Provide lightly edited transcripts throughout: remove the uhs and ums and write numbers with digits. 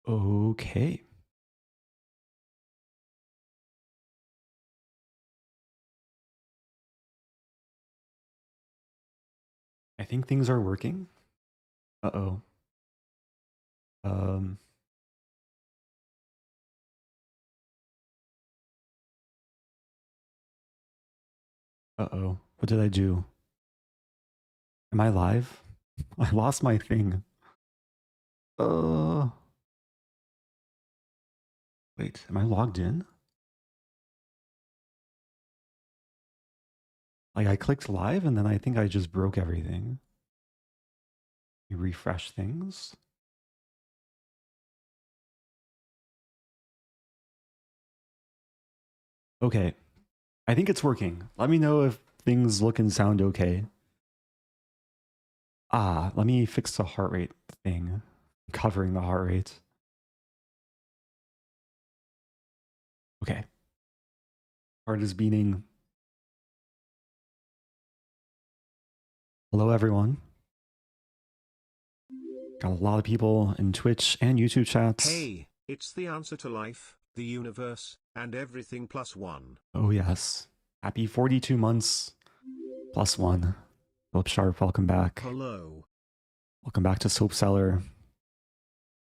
Okay. I think things are working. Uh-oh. Um. Uh-oh. What did I do? Am I live? I lost my thing. Wait, am I logged in? Like I clicked live and then I think I just broke everything. You refresh things. Okay. I think it's working. Let me know if things look and sound okay. Ah, let me fix the heart rate thing. Covering the heart rate. Okay. Heart is beating. Hello, everyone. Got a lot of people in Twitch and YouTube chats. Hey, it's the answer to life, the universe, and everything plus one. Oh, yes. Happy 42 months plus one. Philip Sharp, welcome back. Hello. Welcome back to Soap Cellar.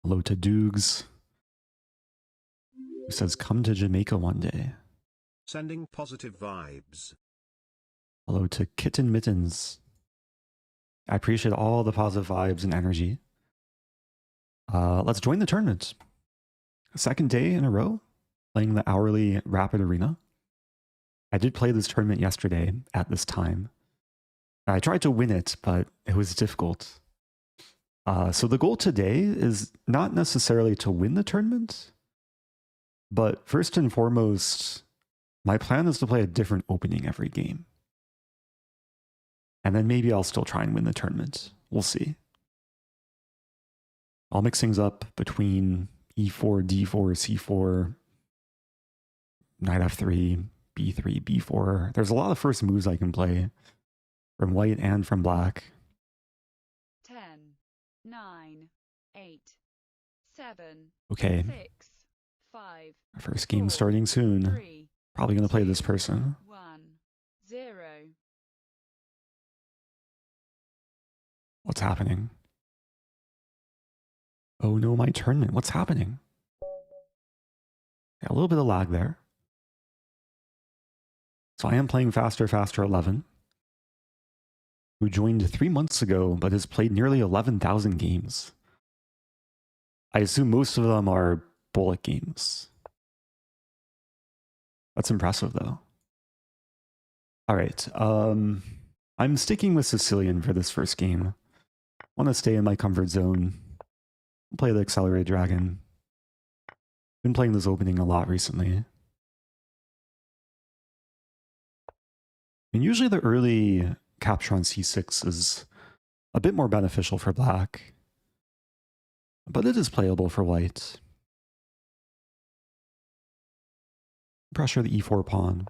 Hello to Dukes, who says, come to Jamaica one day. Sending positive vibes. Hello to Kitten Mittens. I appreciate all the positive vibes and energy. Let's join the tournament. Second day in a row, playing the hourly Rapid Arena. I did play this tournament yesterday at this time. I tried to win it, but it was difficult. So the goal today is not necessarily to win the tournament, but first and foremost, my plan is to play a different opening every game. And then maybe I'll still try and win the tournament. We'll see. I'll mix things up between e4, d4, c4, knight f3, b3, b4. There's a lot of first moves I can play from white and from black. 10, 9, 8, 7, okay. 6, 5. Our first game starting soon. 3, Probably going to play this person. 1, 0. What's happening? Oh no, my tournament. What's happening? Yeah, a little bit of lag there. So I am playing Faster 11, who joined 3 months ago, but has played nearly 11,000 games. I assume most of them are bullet games. That's impressive, though. All right. I'm sticking with Sicilian for this first game. I want to stay in my comfort zone. Play the Accelerated Dragon. Been playing this opening a lot recently. And usually the early capture on c6 is a bit more beneficial for black, but it is playable for white. Pressure the e4 pawn.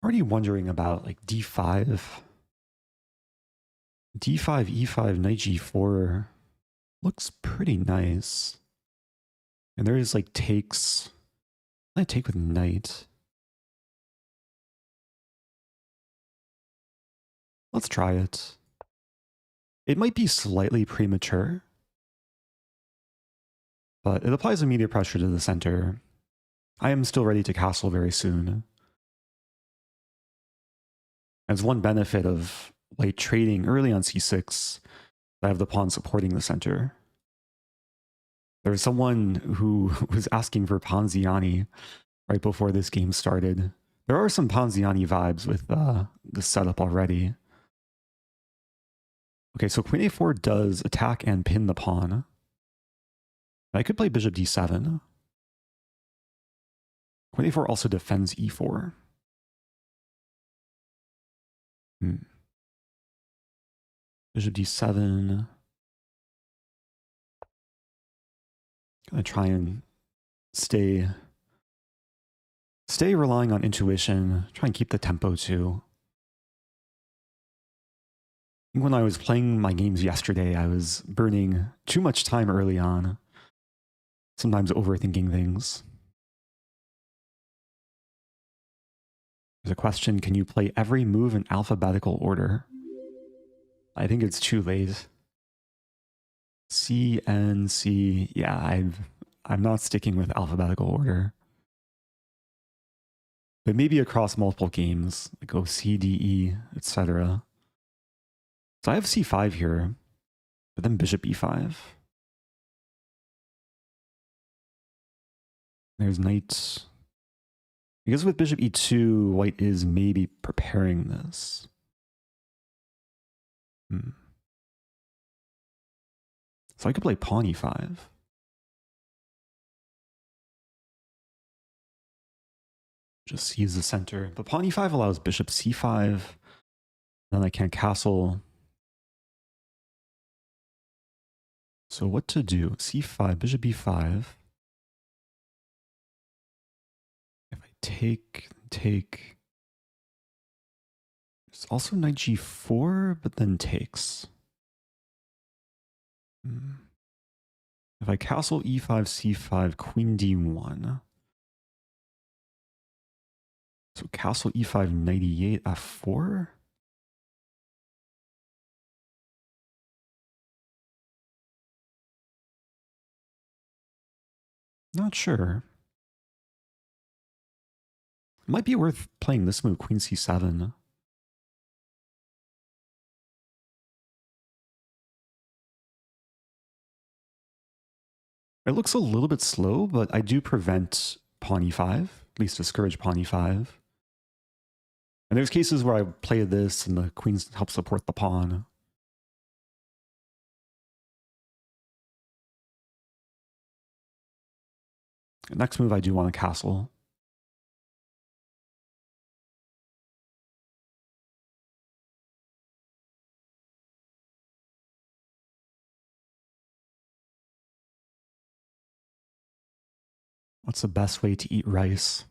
Already wondering about like d5. d5, e5, knight g4 looks pretty nice. And there is like takes. I take with knight. Let's try it. It might be slightly premature, but it applies immediate pressure to the center. I am still ready to castle very soon. As one benefit of like trading early on c6, I have the pawn supporting the center. There's someone who was asking for Ponziani right before this game started. There are some Ponziani vibes with the setup already. Okay, so queen a4 does attack and pin the pawn. I could play bishop d7. Queen a4 also defends e4. Bishop d7. Gonna try and stay stay relying on intuition, try and keep the tempo too. I think when I was playing my games yesterday, I was burning too much time early on, sometimes overthinking things. There's a question, can you play every move in alphabetical order? I think it's too late. C, N, C, yeah, I'm not sticking with alphabetical order. But maybe across multiple games, like go C, D, E, etc. So I have C5 here, but then bishop E5. There's knight. Because with bishop E2, white is maybe preparing this. So I could play pawn E5. Just seize the center. But pawn E5 allows bishop C5. Then I can't castle. So what to do? C5, bishop B5. If I take. There's also knight G4, but then takes. If I castle E5, C5, queen D1. So castle E5, knight E8, F4? Not sure. It might be worth playing this move, queen C7. It looks a little bit slow, but I do prevent pawn E5, at least discourage pawn E5. And there's cases where I play this and the queen helps support the pawn. Next move, I do want a castle. What's the best way to eat rice?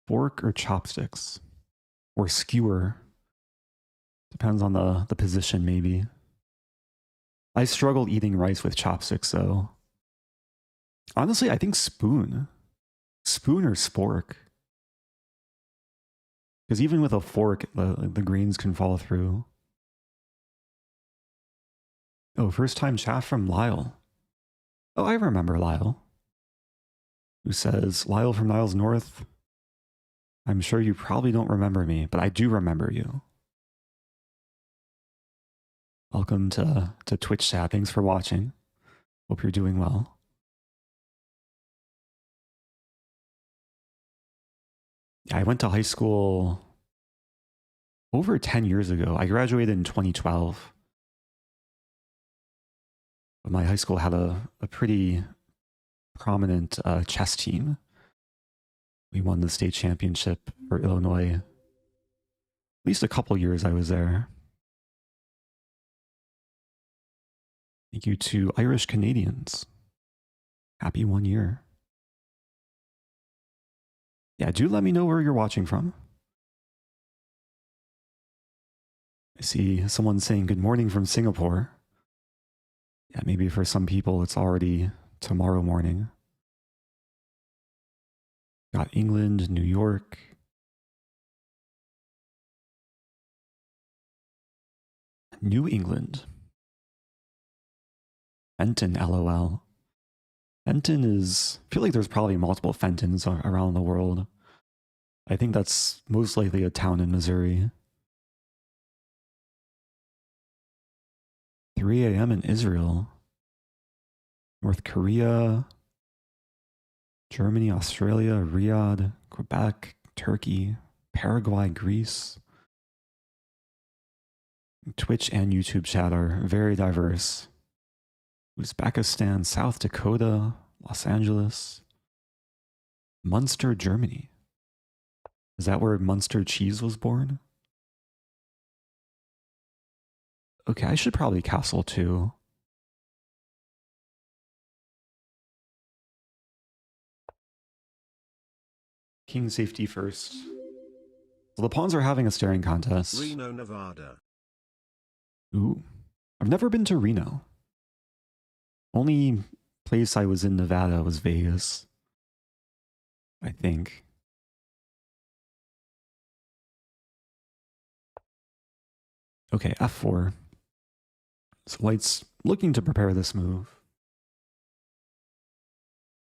Fork or chopsticks? Or skewer? Depends on the position, maybe. I struggle eating rice with chopsticks, though. Honestly, I think spoon. Spoon or spork. Because even with a fork, the grains can fall through. Oh, first time chat from Lyle. Oh, I remember Lyle. Who says, Lyle from Niles North, I'm sure you probably don't remember me, but I do remember you. Welcome to Twitch chat. Thanks for watching. Hope you're doing well. I went to high school over 10 years ago. I graduated in 2012. But my high school had a pretty prominent chess team. We won the state championship for Illinois. At least a couple years I was there. Thank you to Irish Canadians. Happy 1 year. Yeah, do let me know where you're watching from. I see someone saying good morning from Singapore. Yeah, maybe for some people it's already tomorrow morning. Got England, New York. New England. Fenton, LOL. Fenton is... I feel like there's probably multiple Fentons around the world. I think that's most likely a town in Missouri. 3 a.m. in Israel. North Korea. Germany, Australia, Riyadh, Quebec, Turkey, Paraguay, Greece. Twitch and YouTube chat are very diverse. Uzbekistan, South Dakota, Los Angeles, Munster, Germany. Is that where Munster cheese was born? Okay, I should probably castle too. King safety first. So the pawns are having a staring contest. Reno, Nevada. Ooh. I've never been to Reno. Only place I was in Nevada was Vegas, I think. Okay, f4. So white's looking to prepare this move.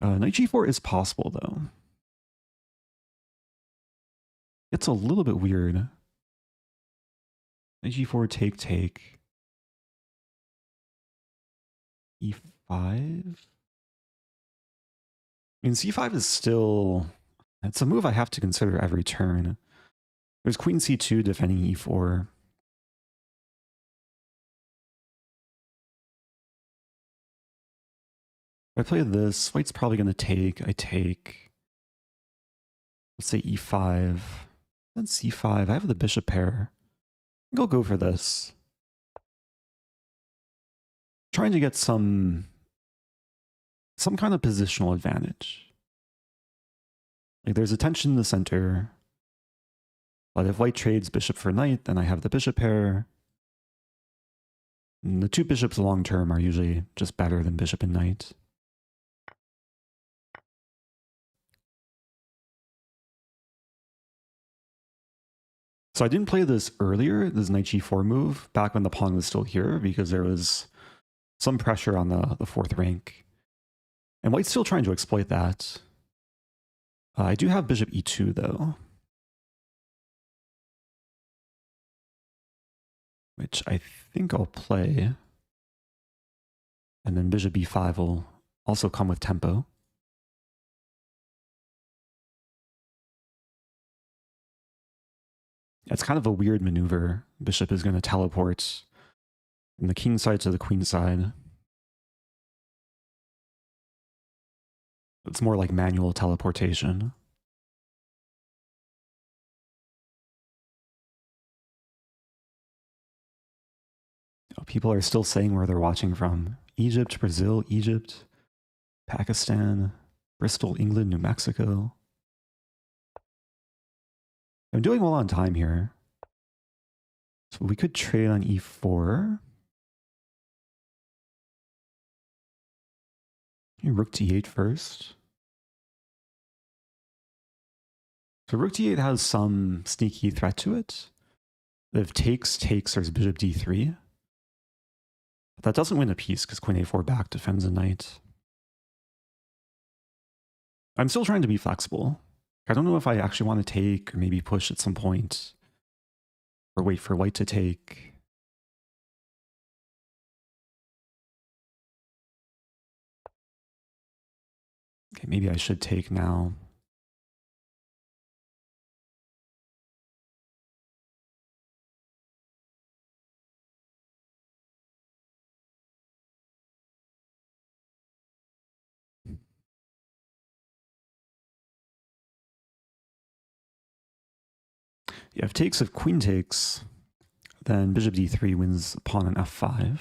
Knight g4 is possible, though. It's a little bit weird. Knight g4, take. e5? I mean, c5 is still... It's a move I have to consider every turn. There's queen c2 defending e4. If I play this, white's probably going to take. I take. Let's say e5. Then c5. I have the bishop pair. I think I'll go for this. Trying to get some kind of positional advantage. Like there's a tension in the center. But if white trades bishop for knight, then I have the bishop pair. And the two bishops long term are usually just better than bishop and knight. So I didn't play this earlier, this knight g4 move, back when the pawn was still here, because there was some pressure on the fourth rank. And white's still trying to exploit that. I do have bishop e2, though. Which I think I'll play. And then bishop b5 will also come with tempo. It's kind of a weird maneuver. Bishop is going to teleport from the king side to the queen side. It's more like manual teleportation. Oh, people are still saying where they're watching from. Egypt, Brazil, Egypt, Pakistan, Bristol, England, New Mexico. I'm doing well on time here. So we could trade on e4. Rook d8 first. So rook d8 has some sneaky threat to it. If takes, there's bishop d3. But that doesn't win a piece because queen a4 back defends a knight. I'm still trying to be flexible. I don't know if I actually want to take or maybe push at some point. Or wait for white to take. Okay, maybe I should take now. Yeah, if queen takes, then bishop d3 wins pawn on f5.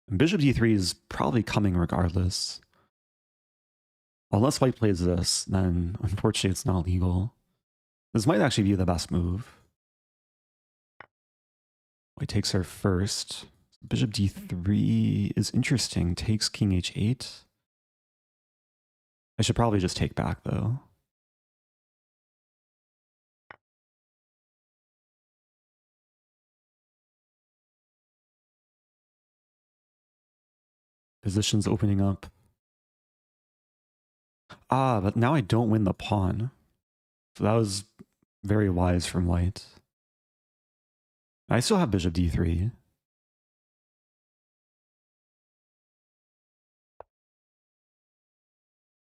And bishop d3 is probably coming regardless. Unless white plays this, then unfortunately it's not legal. This might actually be the best move. White takes her first. Bishop d3 is interesting. Takes king h8. I should probably just take back, though. Position's opening up. Ah, but now I don't win the pawn. So that was very wise from white. I still have bishop d3.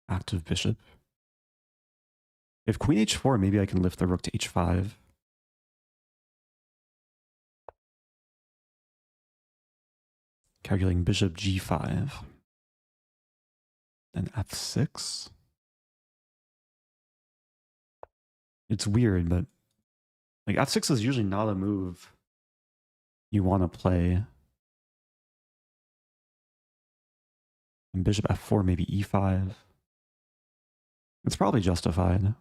Active bishop. If queen h4, maybe I can lift the rook to h5. Calculating bishop g5. Then f6. It's weird, but like f6 is usually not a move you want to play. And bishop f4, maybe e5. It's probably justified.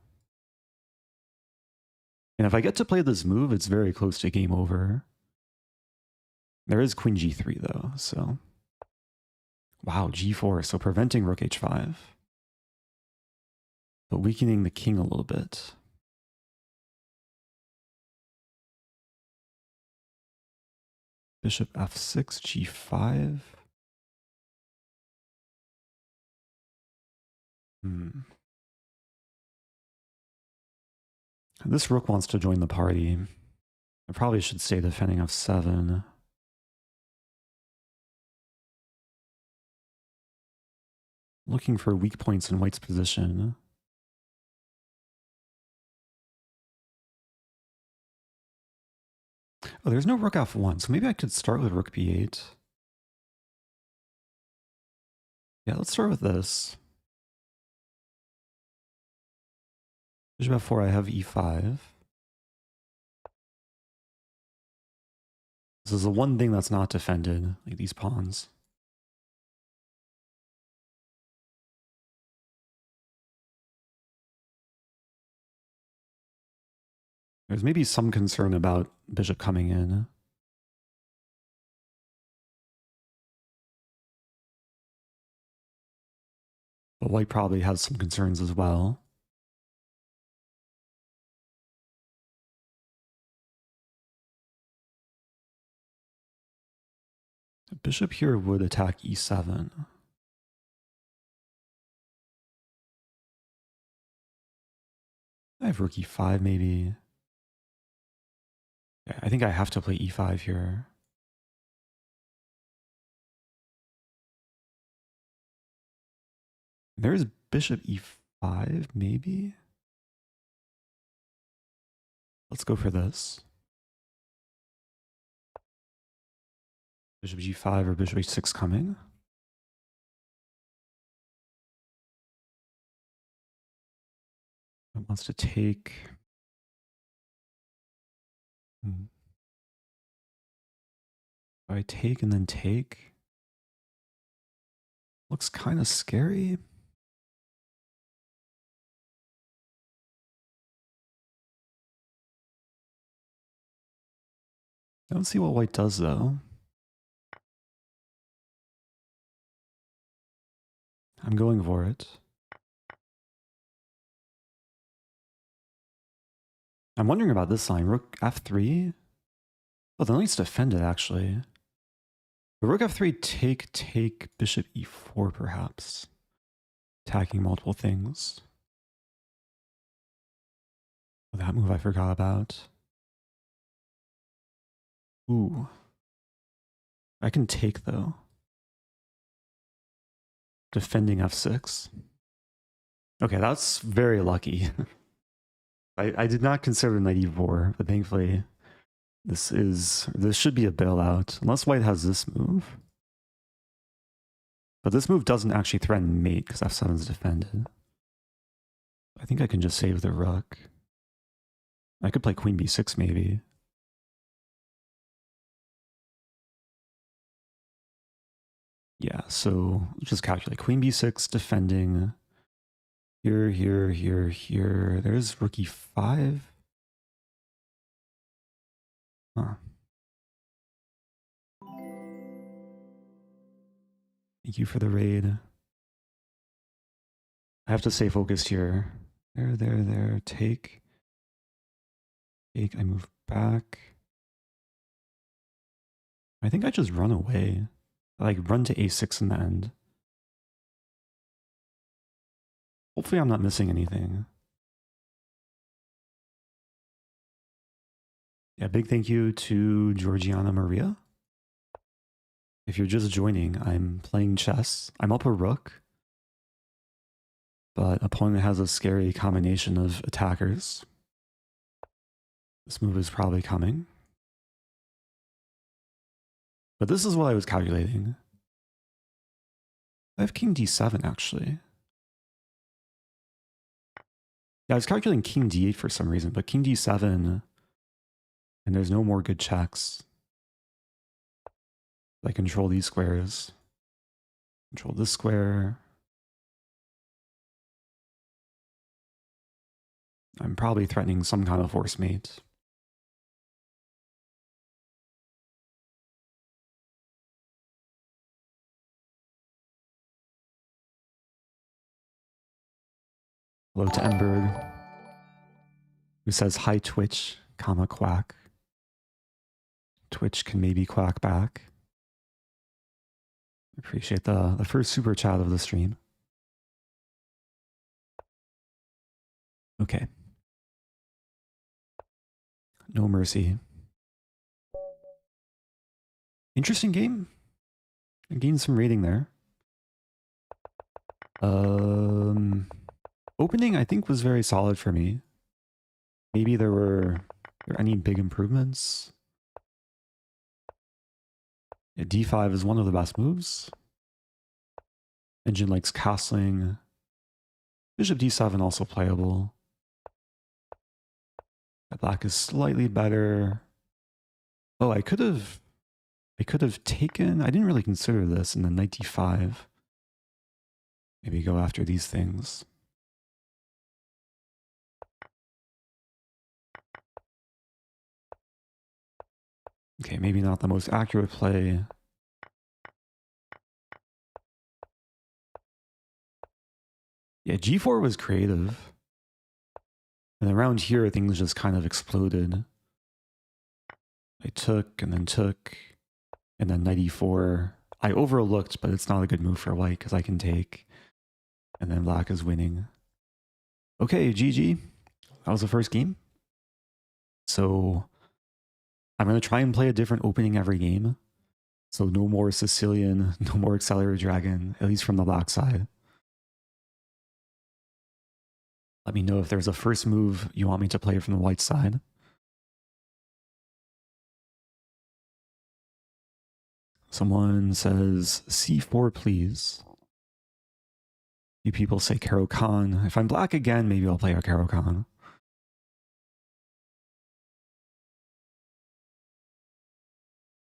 And if I get to play this move, it's very close to game over. There is queen g3 though, so... Wow, g4, so preventing rook h5. But weakening the king a little bit. Bishop f6, g5. This rook wants to join the party. I probably should stay defending f7. Looking for weak points in white's position. Oh, there's no rook f1, so maybe I could start with rook b8. Yeah, let's start with this. Bishop f4, I have e5. This is the one thing that's not defended, like these pawns. There's maybe some concern about bishop coming in. But white probably has some concerns as well. The bishop here would attack e7. I have rook e5 maybe. Yeah, I think I have to play e5 here. There's bishop e5 maybe. Let's go for this. Bishop g5 or bishop h6 coming. It wants to take. I take and then take. Looks kind of scary. I don't see what white does though. I'm going for it. I'm wondering about this line. Rook f3. Oh, the knight's defended actually. But rook f3, take, bishop e4 perhaps. Attacking multiple things. Oh, that move I forgot about. Ooh. I can take though. Defending f6. Okay, that's very lucky. I did not consider knight e4, but thankfully this should be a bailout, unless white has this move. But this move doesn't actually threaten mate because f7 is defended. I think I can just save the rook. I could play queen b6 maybe. Yeah, so let's just calculate. Queen b6 defending. Here, here, here, here. There's rook e5. Huh. Thank you for the raid. I have to stay focused here. There. Take. I move back. I think I just run away. Like run to a6 in the end. Hopefully I'm not missing anything. Yeah, big thank you to Georgiana Maria. If you're just joining, I'm playing chess. I'm up a rook. But opponent has a scary combination of attackers. This move is probably coming. But this is what I was calculating. I have king d7 actually. Yeah, I was calculating king d8 for some reason, but king d7, and there's no more good checks. I control these squares. Control this square. I'm probably threatening some kind of force mate. Hello to Emberg, who says hi Twitch, comma quack. Twitch can maybe quack back. Appreciate the first super chat of the stream. Okay. No mercy. Interesting game. I gained some rating there. Opening I think was very solid for me. Maybe there were any big improvements. Yeah, D5 is one of the best moves. Engine likes castling. Bishop D7 also playable. Black is slightly better. Oh, I could have taken, I didn't really consider this in the knight D5. Maybe go after these things. Okay, maybe not the most accurate play. Yeah, G4 was creative. And around here, things just kind of exploded. I took, and then knight e4. I overlooked, but it's not a good move for white because I can take. And then black is winning. Okay, GG. That was the first game. So I'm going to try and play a different opening every game. So no more Sicilian, no more Accelerated Dragon, at least from the black side. Let me know if there's a first move you want me to play from the white side. Someone says C4, please. You people say Caro-Kann. If I'm black again, maybe I'll play a Caro-Kann.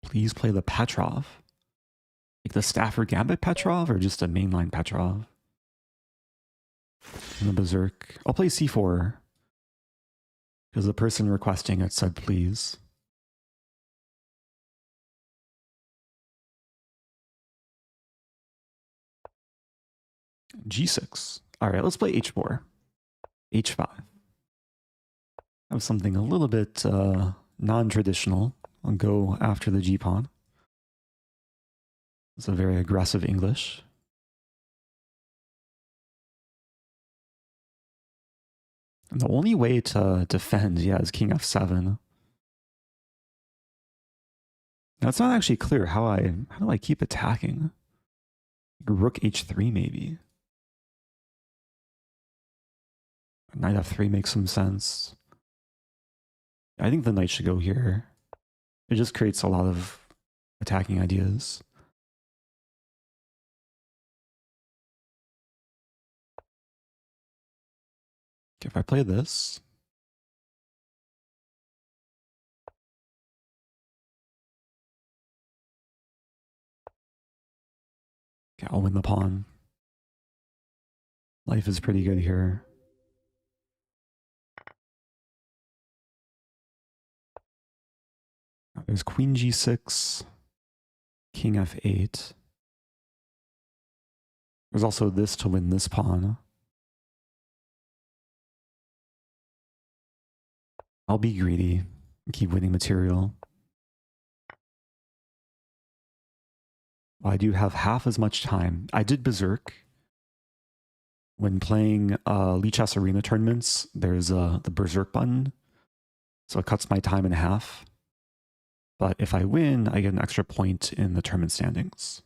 Please play the Petrov. Like the Stafford Gambit Petrov or just a mainline Petrov? And the Berserk. I'll play C4. Because the person requesting it said please. G6. Alright, let's play H4. H5. Have something a little bit non-traditional. I'll go after the G-pawn. It's a very aggressive English. And the only way to defend, yeah, is King F7. Now, it's not actually clear how do I keep attacking? Rook H3 maybe. Knight F3 makes some sense. I think the knight should go here. It just creates a lot of attacking ideas. Okay, if I play this, okay, I'll win the pawn. Life is pretty good here. There's Queen G6, King F8. There's also this to win this pawn. I'll be greedy and keep winning material. I do have half as much time. I did Berserk. When playing Lee Chess Arena tournaments, there's the Berserk button. So it cuts my time in half. But if I win, I get an extra point in the tournament standings.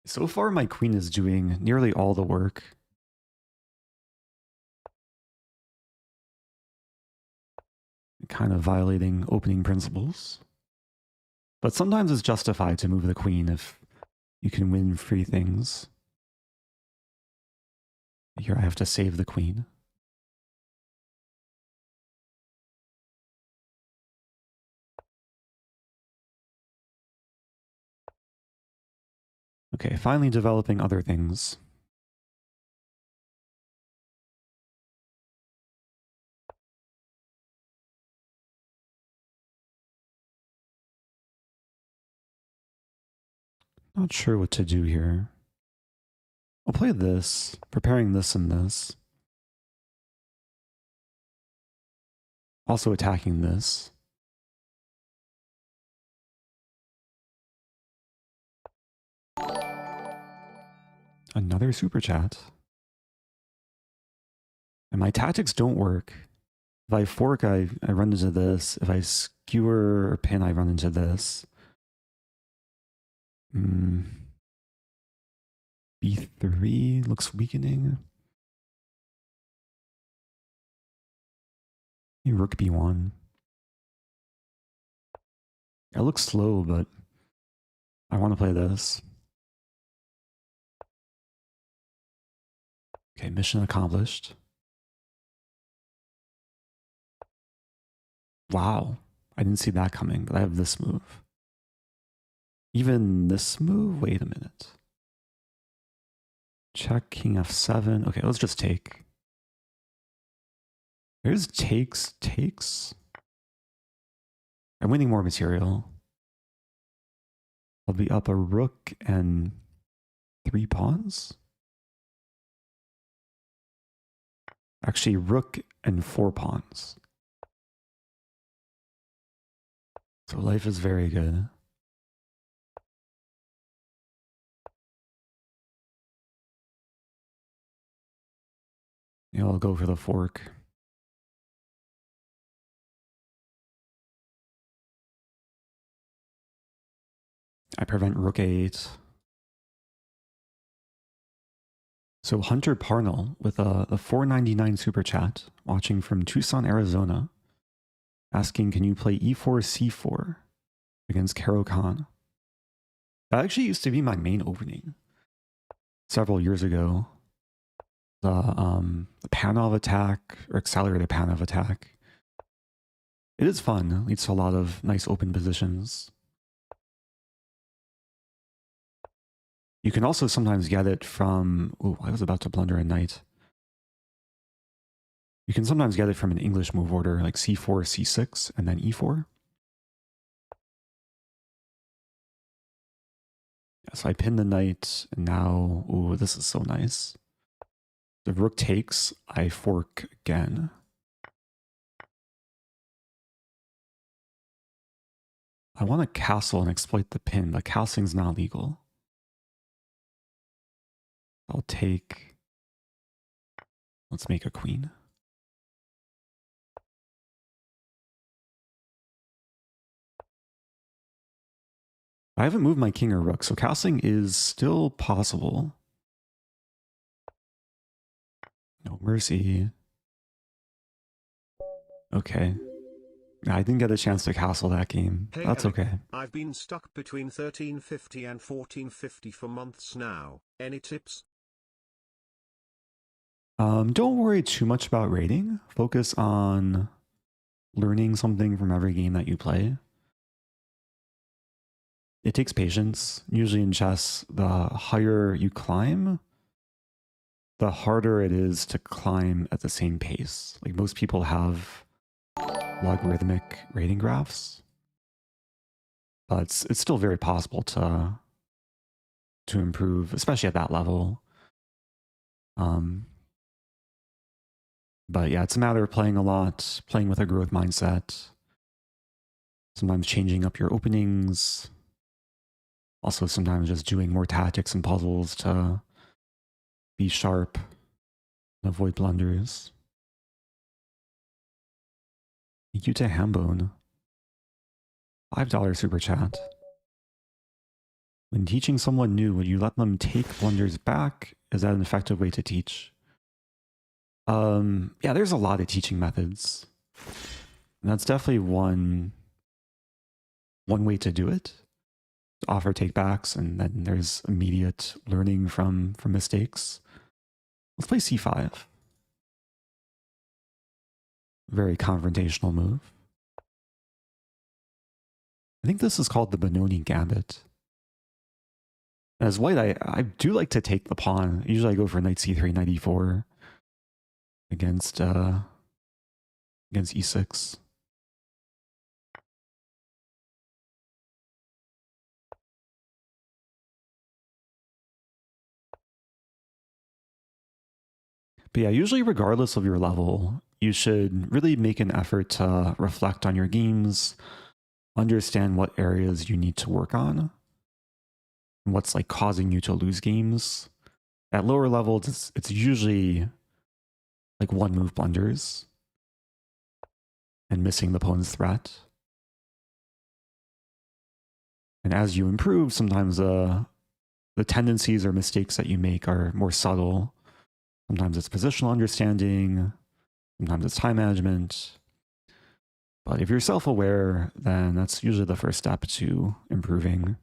So far, my queen is doing nearly all the work. Kind of violating opening principles. But sometimes it's justified to move the queen if you can win free things. Here I have to save the queen. Okay, finally developing other things. Not sure what to do here. I'll play this, preparing this and this. Also attacking this. Another super chat. And my tactics don't work. If I fork, I run into this. If I skewer or pin, I run into this. B3 looks weakening. Maybe rook B1. It looks slow, but I want to play this. Okay, mission accomplished. Wow, I didn't see that coming, but I have this move. Even this move? Wait a minute. Check king f7. Okay, let's just take. There's takes. I'm winning more material. I'll be up a rook and 3 pawns. Actually, rook and 4 pawns. So life is very good. Yeah, I'll go for the fork. I prevent rook a8. So Hunter Parnell with the $4.99 super chat, watching from Tucson, Arizona, asking, can you play e4, c4 against Karo Khan? That actually used to be my main opening several years ago. The Panov attack, or accelerated Panov attack. It is fun. It leads to a lot of nice open positions. You can also sometimes get it from... Oh, I was about to blunder a knight. You can sometimes get it from an English move order, like c4, c6, and then e4. Yeah, so I pin the knight, and now... Oh, this is so nice. The rook takes, I fork again. I want to castle and exploit the pin, but castling's not legal. I'll take... Let's make a queen. I haven't moved my king or rook, so castling is still possible. No mercy. Okay. I didn't get a chance to castle that game. Hey That's Eric, okay. I've been stuck between 1350 and 1450 for months now. Any tips? Don't worry too much about rating. Focus on learning something from every game that you play. It takes patience. Usually in chess, the higher you climb, the harder it is to climb at the same pace. Like most people have logarithmic rating graphs, but it's still very possible to improve, especially at that level. But yeah, it's a matter of playing a lot, playing with a growth mindset, sometimes changing up your openings, also sometimes just doing more tactics and puzzles to be sharp and avoid blunders. Thank you to Hambone. $5 super chat. When teaching someone new, would you let them take blunders back? Is that an effective way to teach? Yeah, there's a lot of teaching methods. And that's definitely one way to do it. To offer takebacks, and then there's immediate learning from mistakes. Let's play c5. Very confrontational move. I think this is called the Benoni Gambit. As white, I do like to take the pawn. Usually I go for knight c3, knight e4 against e6. But yeah, usually regardless of your level, you should really make an effort to reflect on your games, understand what areas you need to work on, and what's like causing you to lose games. At lower levels, it's usually like one move blunders and missing the opponent's threat. And as you improve, sometimes the tendencies or mistakes that you make are more subtle. Sometimes it's positional understanding, sometimes it's time management. But if you're self-aware, then that's usually the first step to improving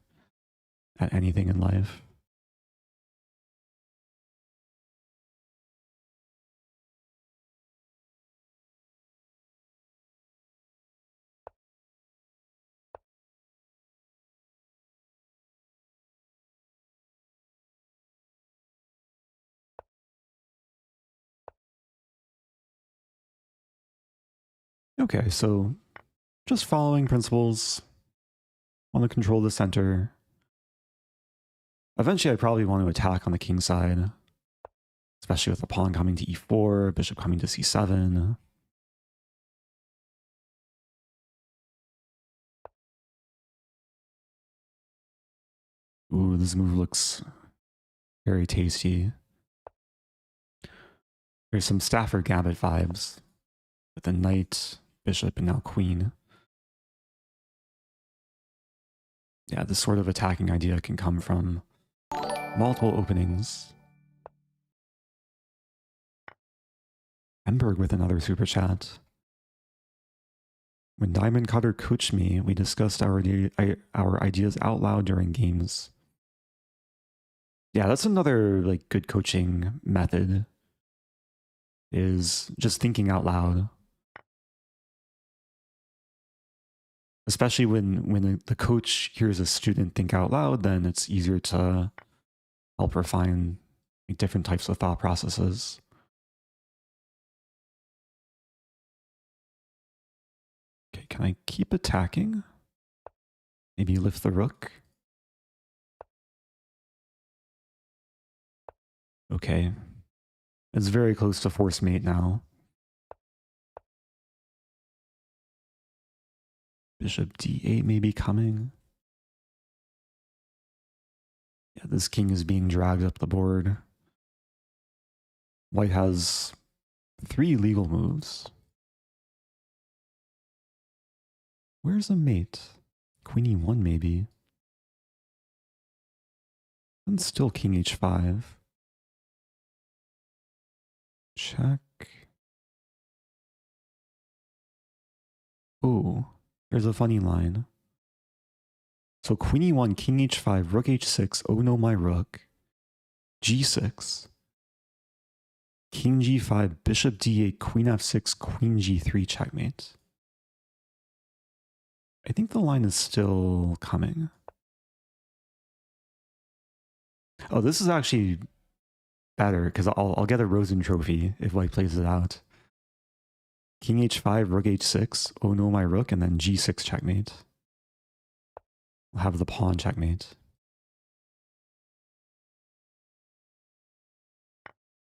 at anything in life. Okay, so just following principles, want to control the center. Eventually, I probably want to attack on the king side, especially with the pawn coming to e4, bishop coming to c7. Ooh, this move looks very tasty. There's some Stafford Gambit vibes with the knight, bishop, and now queen. Yeah, this sort of attacking idea can come from multiple openings. Emberg with another super chat. When Diamond Cutter coached me, we discussed our ideas out loud during games. Yeah, that's another like good coaching method, is just thinking out loud. Especially when the coach hears a student think out loud, then it's easier to help refine like, different types of thought processes. Okay, can I keep attacking? Maybe lift the rook? Okay. It's very close to force mate now. Bishop d8 may be coming. Yeah, this king is being dragged up the board. White has 3 legal moves. Where's a mate? Queen e1 maybe. And still king h5. Check. Oh, there's a funny line. So queen e1, king h5, rook h6, oh no my rook, g6, king g5, bishop d8, queen f6, queen g3, checkmate. I think the line is still coming. Oh, this is actually better because I'll get a Rosen trophy if white plays it out. King h5, rook h6, oh no my rook, and then g6 checkmate. We'll have the pawn checkmate.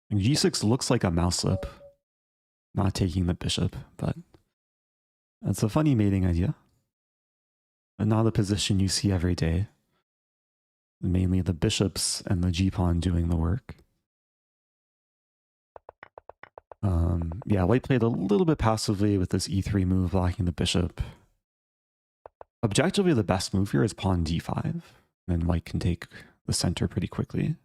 And g6 looks like a mouse slip, not taking the bishop, but that's a funny mating idea. And not a position you see every day. Mainly the bishops and the g-pawn doing the work. Yeah, white played a little bit passively with this e3 move blocking the bishop. Objectively, the best move here is pawn d5. Then white can take the center pretty quickly.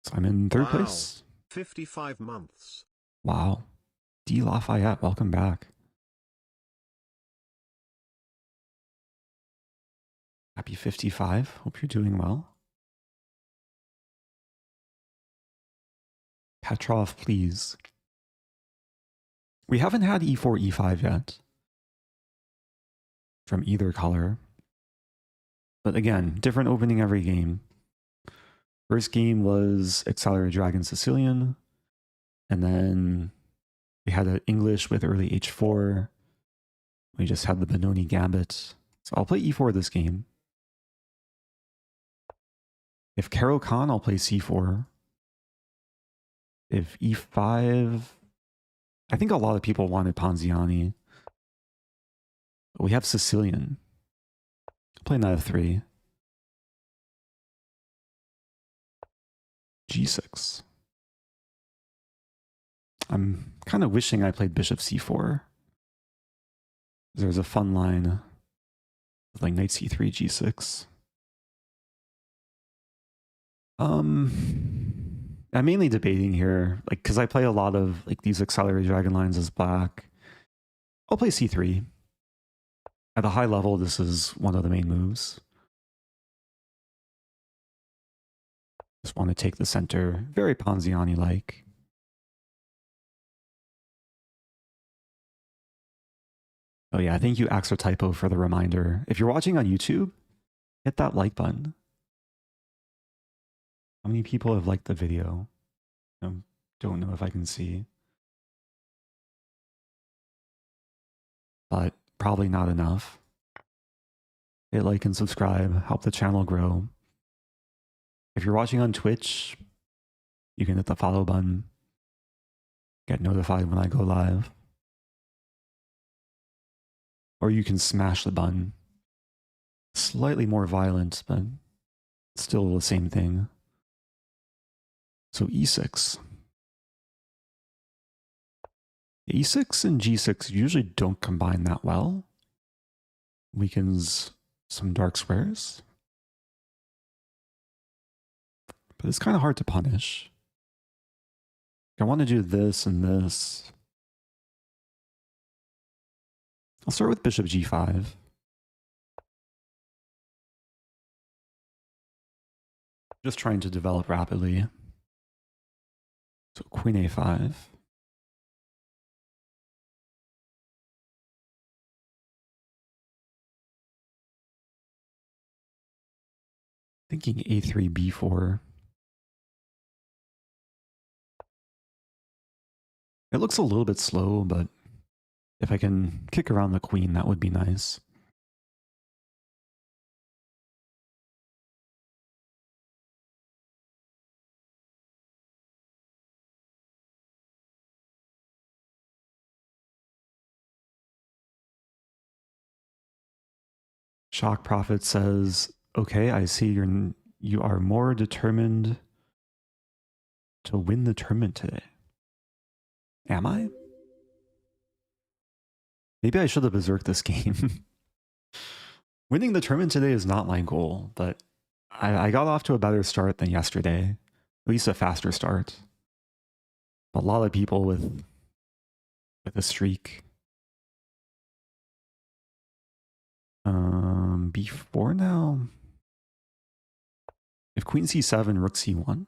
So I'm in third place. 55 months. Wow. D. Lafayette, welcome back. Happy 55. Hope you're doing well. Petrov, please. We haven't had e4, e5 yet. From either color. But again, different opening every game. First game was Accelerated Dragon Sicilian. And then we had an English with early h4. We just had the Benoni Gambit. So I'll play e4 this game. If Caro Can, I'll play c4. If e5, I think a lot of people wanted Ponziani. But we have Sicilian. I'll play knight f3. g6. I'm kind of wishing I played bishop c4. There's a fun line with like knight c3, g6. I'm mainly debating here, like, because I play a lot of like these accelerated dragon lines as black. I'll play c3. At a high level, this is one of the main moves. Just want to take the center, very Ponziani-like. Oh yeah, thank you, Axotypo, for the reminder. If you're watching on YouTube, hit that like button. How many people have liked the video? I don't know if I can see. But probably not enough. Hit like and subscribe, help the channel grow. If you're watching on Twitch, you can hit the follow button. Get notified when I go live. Or you can smash the button. Slightly more violent, but still the same thing. So e6. e6 and g6 usually don't combine that well. Weakens some dark squares. But it's kind of hard to punish. I want to do this and this. I'll start with bishop g5. Just trying to develop rapidly. So queen a5. Thinking a3, b4. It looks a little bit slow, but if I can kick around the queen, that would be nice. Shock Prophet says, okay, I see you are more determined to win the tournament today. Am I? Maybe I should have berserked this game. Winning the tournament today is not my goal, but I got off to a better start than yesterday. At least a faster start. A lot of people with a streak. B4 now. If queen c7, rook c1.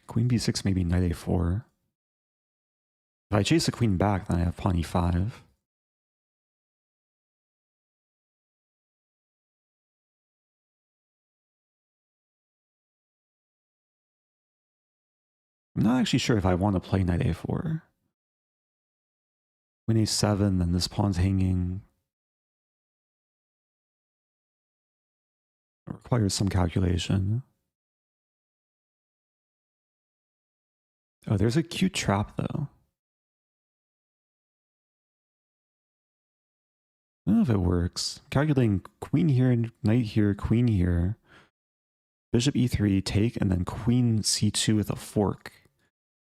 Queen b6, maybe knight a4. If I chase the queen back, then I have pawn e5. I'm not actually sure if I want to play knight a4. Queen a7, then this pawn's hanging. It requires some calculation. Oh, there's a cute trap, though. I don't know if it works. Calculating queen here, knight here, queen here. Bishop e3, take, and then queen c2 with a fork.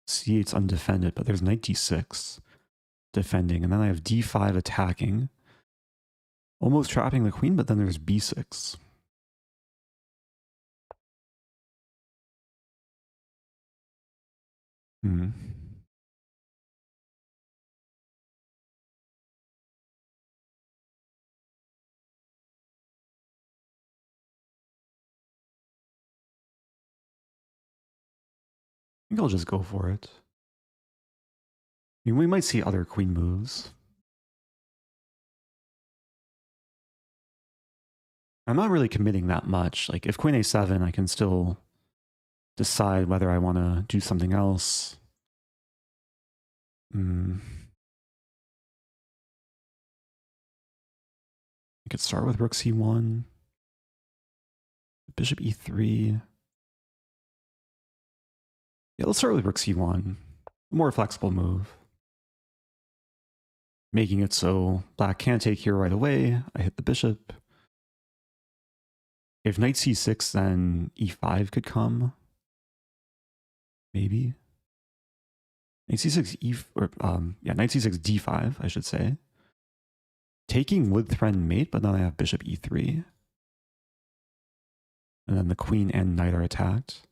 c8's undefended, but there's knight d6 defending. And then I have d5 attacking. Almost trapping the queen, but then there's b6. I think I'll just go for it. I mean, we might see other queen moves. I'm not really committing that much. Like if queen a7, I can still decide whether I want to do something else. I could start with rook c1, bishop e3. Yeah, let's start with rook c1. A more flexible move. Making it so black can't take here right away. I hit the bishop. If knight c6, then e5 could come. Maybe. Knight c6 knight c6 d5, I should say. Taking would threaten mate, but then I have bishop e3. And then the queen and knight are attacked.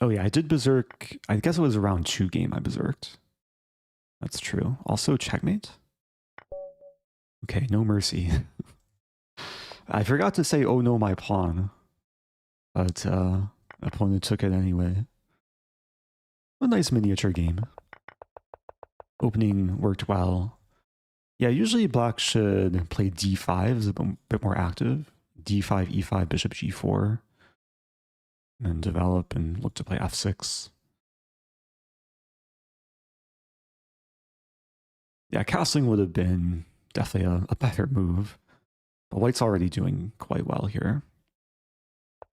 Oh yeah, I did berserk. I guess it was around 2 game I berserked. That's true. Also checkmate. Okay, no mercy. I forgot to say, oh no, my pawn. But opponent took it anyway. A nice miniature game. Opening worked well. Yeah, usually black should play d5 is a bit more active. d5, e5, bishop g4. And then develop and look to play f6. Yeah, castling would have been definitely a better move. But white's already doing quite well here. I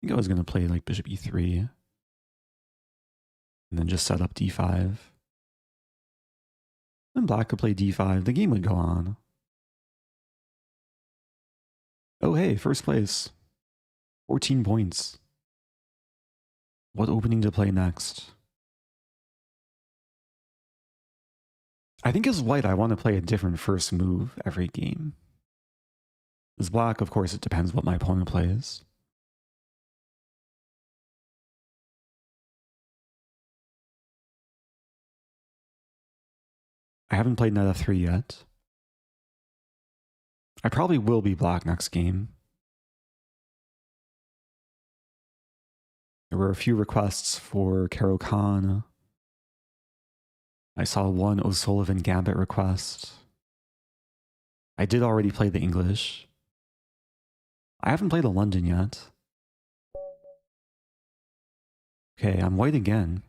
think I was going to play like bishop e3. And then just set up d5. And black could play d5. The game would go on. Oh hey, first place. 14 points. What opening to play next? I think as white, I want to play a different first move every game. As black, of course, it depends what my opponent plays. I haven't played knight f3 yet. I probably will be black next game. There were a few requests for Caro Khan. I saw one O'Sullivan Gambit request. I did already play the English. I haven't played the London yet. Okay, I'm white again.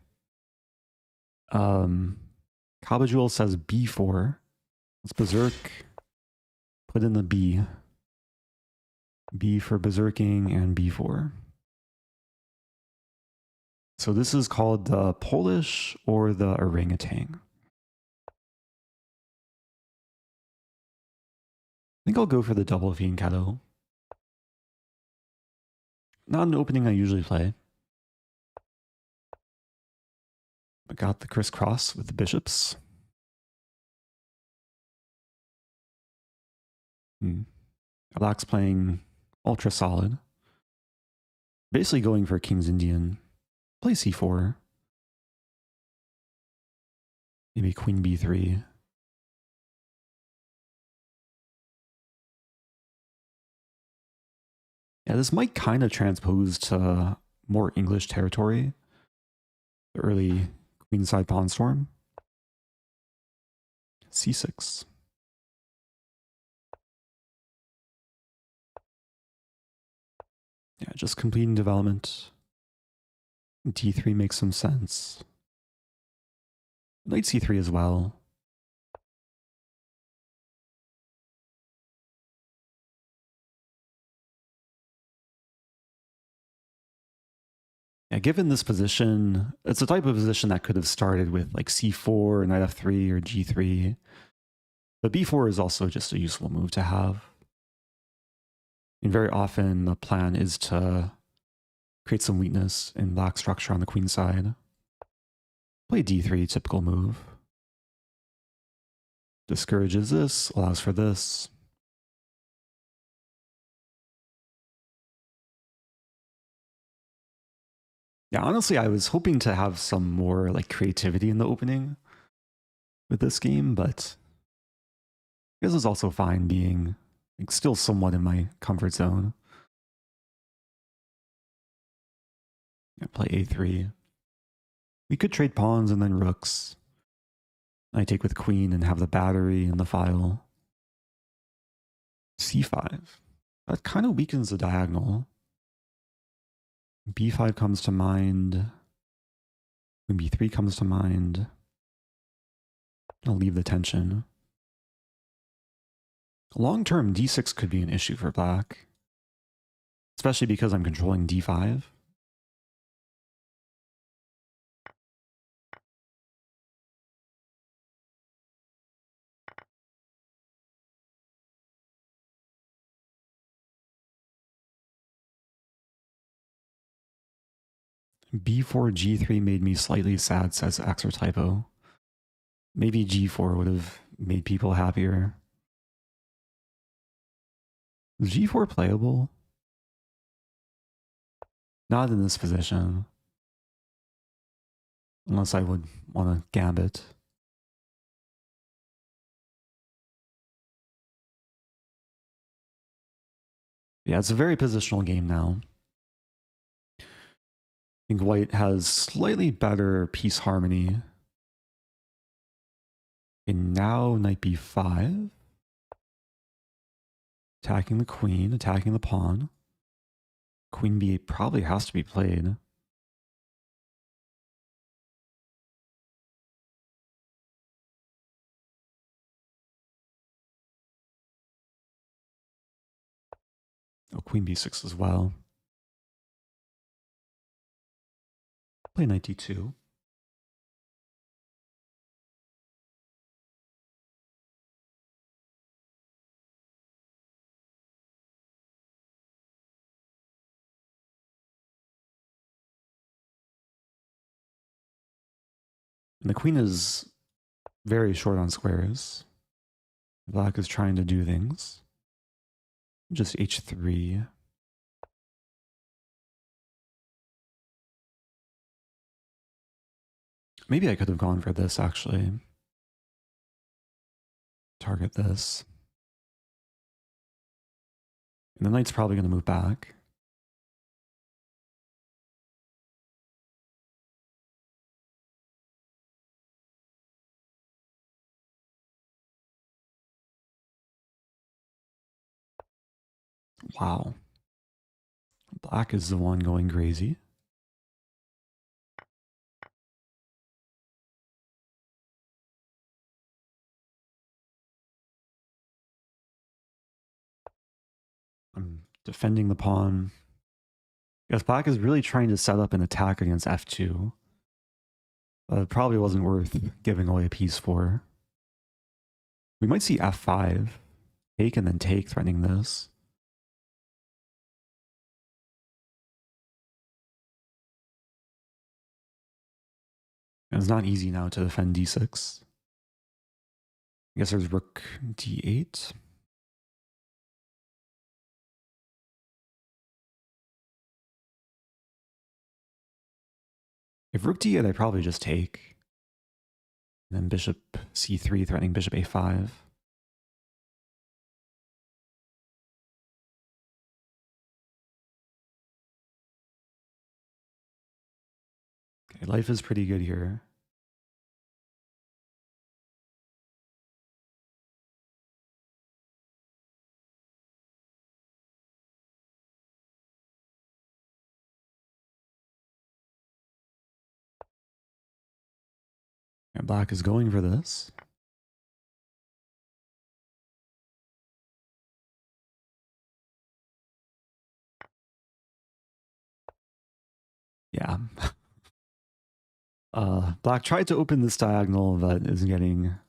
Kabajul says b4. Let's berserk. Put in the B. B for berserking and b4. So this is called the Polish or the orangutan. I think I'll go for the double fianchetto. Not an opening I usually play. But got the crisscross with the bishops. Black's playing ultra solid. Basically going for King's Indian. Play c4. Maybe queen b3. Yeah, this might kind of transpose to more English territory. The early queenside pawn storm. c6. Yeah, just completing development. d3 makes some sense. Knight c3 as well. Yeah, given this position, it's a type of position that could have started with like c4, knight f3, or g3. But b4 is also just a useful move to have. And very often the plan is to create some weakness in black structure on the queen side. Play d3, typical move. Discourages this, allows for this. Yeah, honestly, I was hoping to have some more like creativity in the opening with this game, but I guess it's also fine being Like, still somewhat in my comfort zone. I play a3. We could trade pawns and then rooks. I take with queen and have the battery in the file. c5. That kind of weakens the diagonal. b5 comes to mind. When b3 comes to mind. I'll leave the tension. Long term, d6 could be an issue for black. Especially because I'm controlling d5. b4, g3 made me slightly sad, says Exertypo. Maybe g4 would have made people happier. Is g4 playable? Not in this position. Unless I would want to gambit. Yeah, it's a very positional game now. I think white has slightly better piece harmony. And now knight b5. Attacking the queen, attacking the pawn. Queen b8 probably has to be played. Oh, queen b6 as well. Play knight d2. And the queen is very short on squares. Black is trying to do things. Just h3. Maybe I could have gone for this, actually. Target this. And the knight's probably going to move back. Wow. Black is the one going crazy. I'm defending the pawn. Yes, black is really trying to set up an attack against f2. But it probably wasn't worth giving away a piece for. We might see f5. Take and then take, threatening this. And it's not easy now to defend d6. I guess there's rook d8. If rook d8, I probably just take. And then bishop c3, threatening bishop a5. Okay, life is pretty good here. And black is going for this. Yeah. Black tried to open this diagonal, but is getting a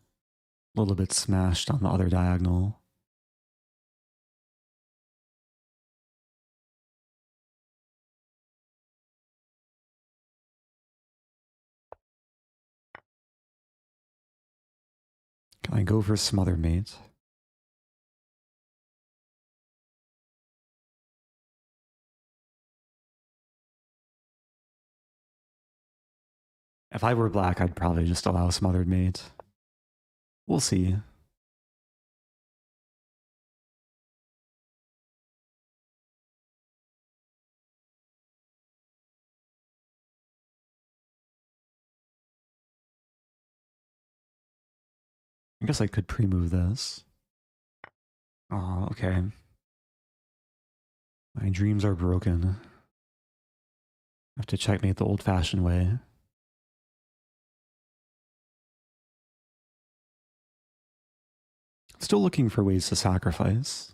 little bit smashed on the other diagonal. Can I go for smother mate? If I were black, I'd probably just allow smothered mate. We'll see. I guess I could pre-move this. Oh, okay. My dreams are broken. I have to checkmate the old-fashioned way. Still looking for ways to sacrifice.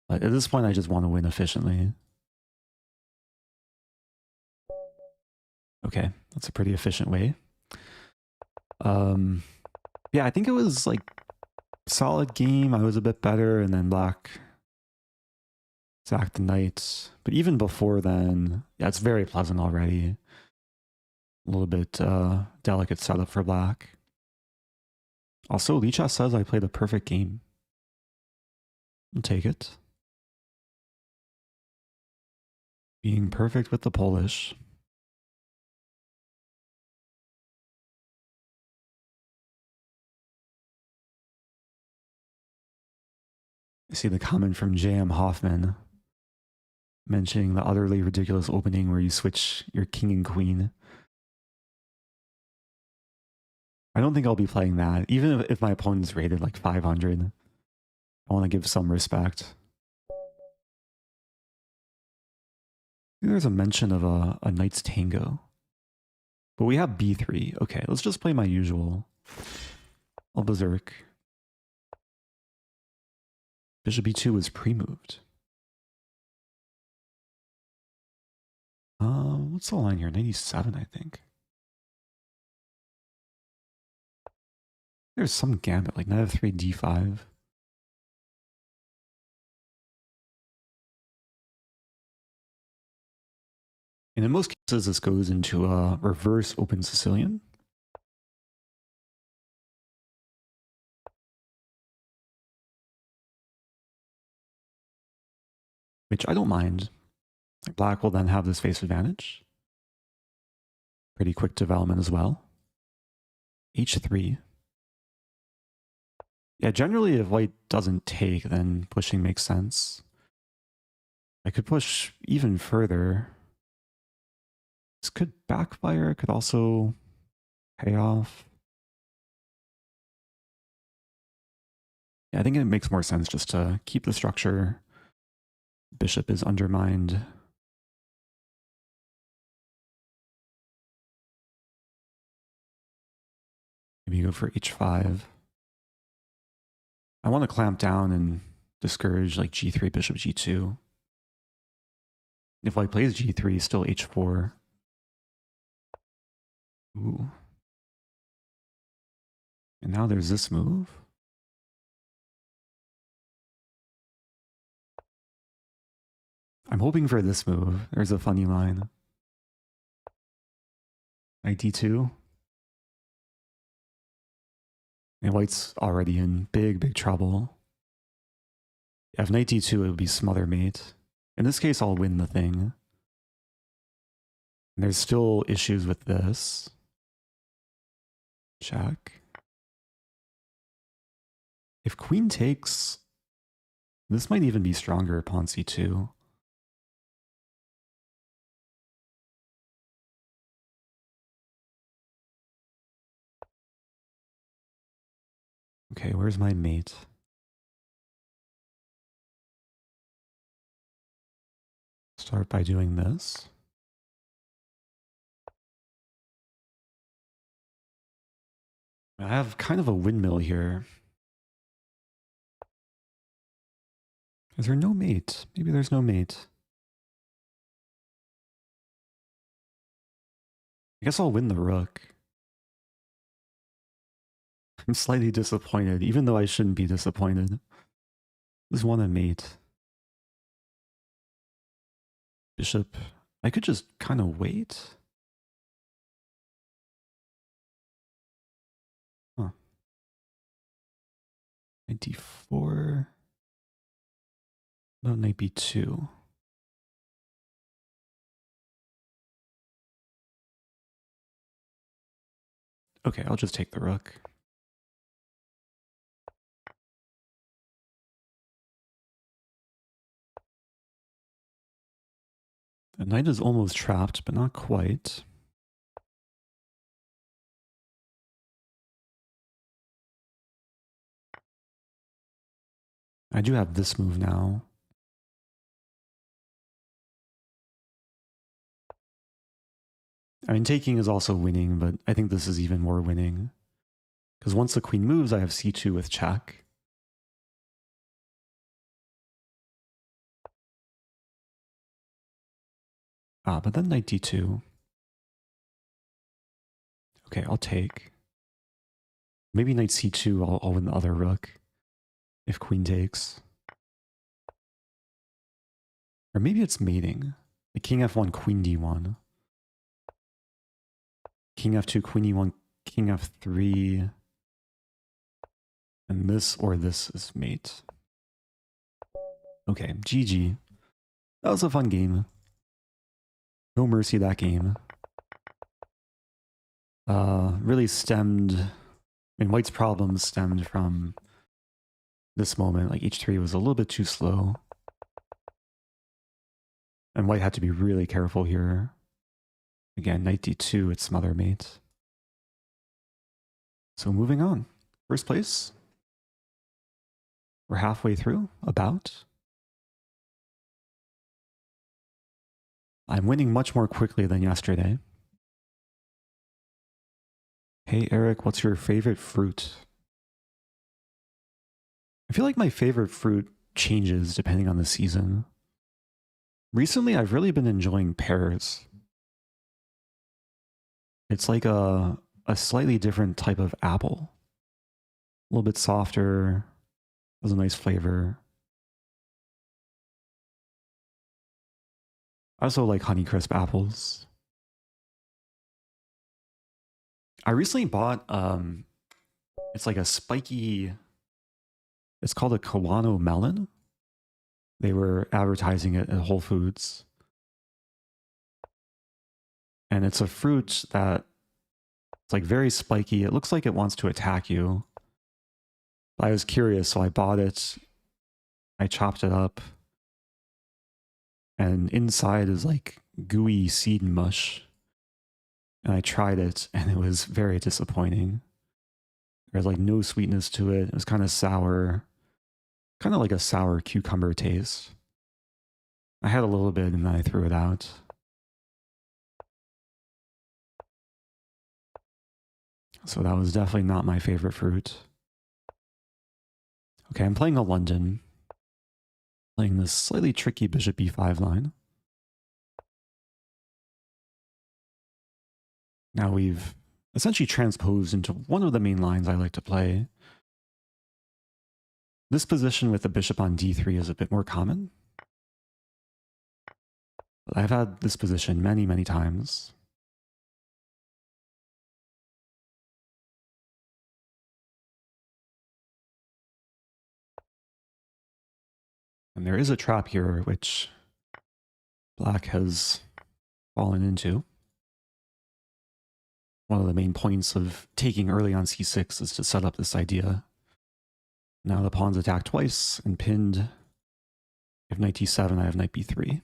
But at this point, I just want to win efficiently. Okay, that's a pretty efficient way. Yeah, I think it was like solid game. I was a bit better, and then black sacked the knight. But even before then, yeah, it's very pleasant already. A little bit delicate setup for black. Also, Licha says I played a perfect game. I'll take it. Being perfect with the Polish. I see the comment from J.M. Hoffman mentioning the utterly ridiculous opening where you switch your king and queen. I don't think I'll be playing that. Even if my opponent's rated like 500, I want to give some respect. There's a mention of a Knight's Tango. But we have b3. Okay, let's just play my usual. I'll berserk. Bishop b2 was pre-moved. What's the line here? 97, I think. There's some gambit, like knight f3, d5. And in most cases, this goes into a reverse open Sicilian. Which I don't mind. Black will then have this face advantage. Pretty quick development as well. h3. Yeah, generally if white doesn't take, then pushing makes sense. I could push even further. This could backfire, it could also pay off. Yeah, I think it makes more sense just to keep the structure. Bishop is undermined. Maybe you go for h5. I want to clamp down and discourage like g3, bishop g2. If white plays g3, still h4. Ooh. And now there's this move. I'm hoping for this move. There's a funny line. Knight d2. And white's already in big trouble. If knight d2, it would be smother mate. In this case, I'll win the thing. And there's still issues with this. Check. If queen takes, this might even be stronger, pawn c2. Okay, where's my mate? Start by doing this. I have kind of a windmill here. Is there no mate? Maybe there's no mate. I guess I'll win the rook. I'm slightly disappointed, even though I shouldn't be disappointed. Just want a mate. Bishop. I could just kind of wait. Huh. Knight d4. No, knight b2. Okay, I'll just take the rook. The knight is almost trapped, but not quite. I do have this move now. I mean, taking is also winning, but I think this is even more winning. Because once the queen moves, I have c2 with check. But then knight d2. Okay, I'll take. Maybe knight c2, I'll win the other rook if queen takes. Or maybe it's mating. The king f1, queen d1. King f2, queen e1, king f3. And this or this is mate. Okay, GG. That was a fun game. No mercy that game. Really stemmed... I mean, White's problems stemmed from this moment. Like, h3 was a little bit too slow. And White had to be really careful here. Again, knight d2, it's smother mate. So moving on. First place. We're halfway through, about. I'm winning much more quickly than yesterday. Hey Eric, what's your favorite fruit? I feel like my favorite fruit changes depending on the season. Recently, I've really been enjoying pears. It's like a slightly different type of apple. A little bit softer, has a nice flavor. I also like Honeycrisp apples. I recently bought, it's like a spiky, it's called a Kawano melon. They were advertising it at Whole Foods. And it's a fruit that it's like very spiky. It looks like it wants to attack you. But I was curious, so I bought it. I chopped it up. And inside is like gooey seed mush. And I tried it, and it was very disappointing. There was like no sweetness to it. It was kind of sour. Kind of like a sour cucumber taste. I had a little bit and then I threw it out. So that was definitely not my favorite fruit. Okay, I'm playing a London. Playing this slightly tricky bishop e5 line. Now we've essentially transposed into one of the main lines I like to play. This position with the bishop on d3 is a bit more common. But I've had this position many, many times. And there is a trap here which Black has fallen into. One of the main points of taking early on c6 is to set up this idea. Now the pawn's attacked twice and pinned. If knight d7, I have knight b3.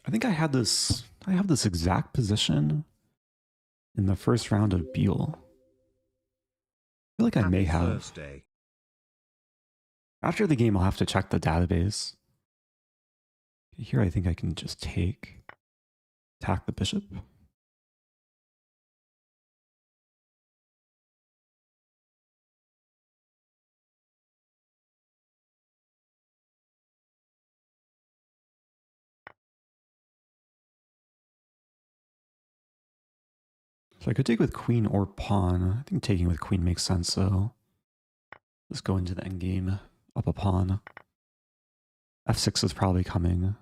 I think I have this exact position in the first round of Beal. I feel like I may have. Thursday. After the game, I'll have to check the database. Here, I think I can just attack the bishop. So I could take with queen or pawn. I think taking with queen makes sense, though. Let's go into the endgame. Up a pawn. f6 is probably coming.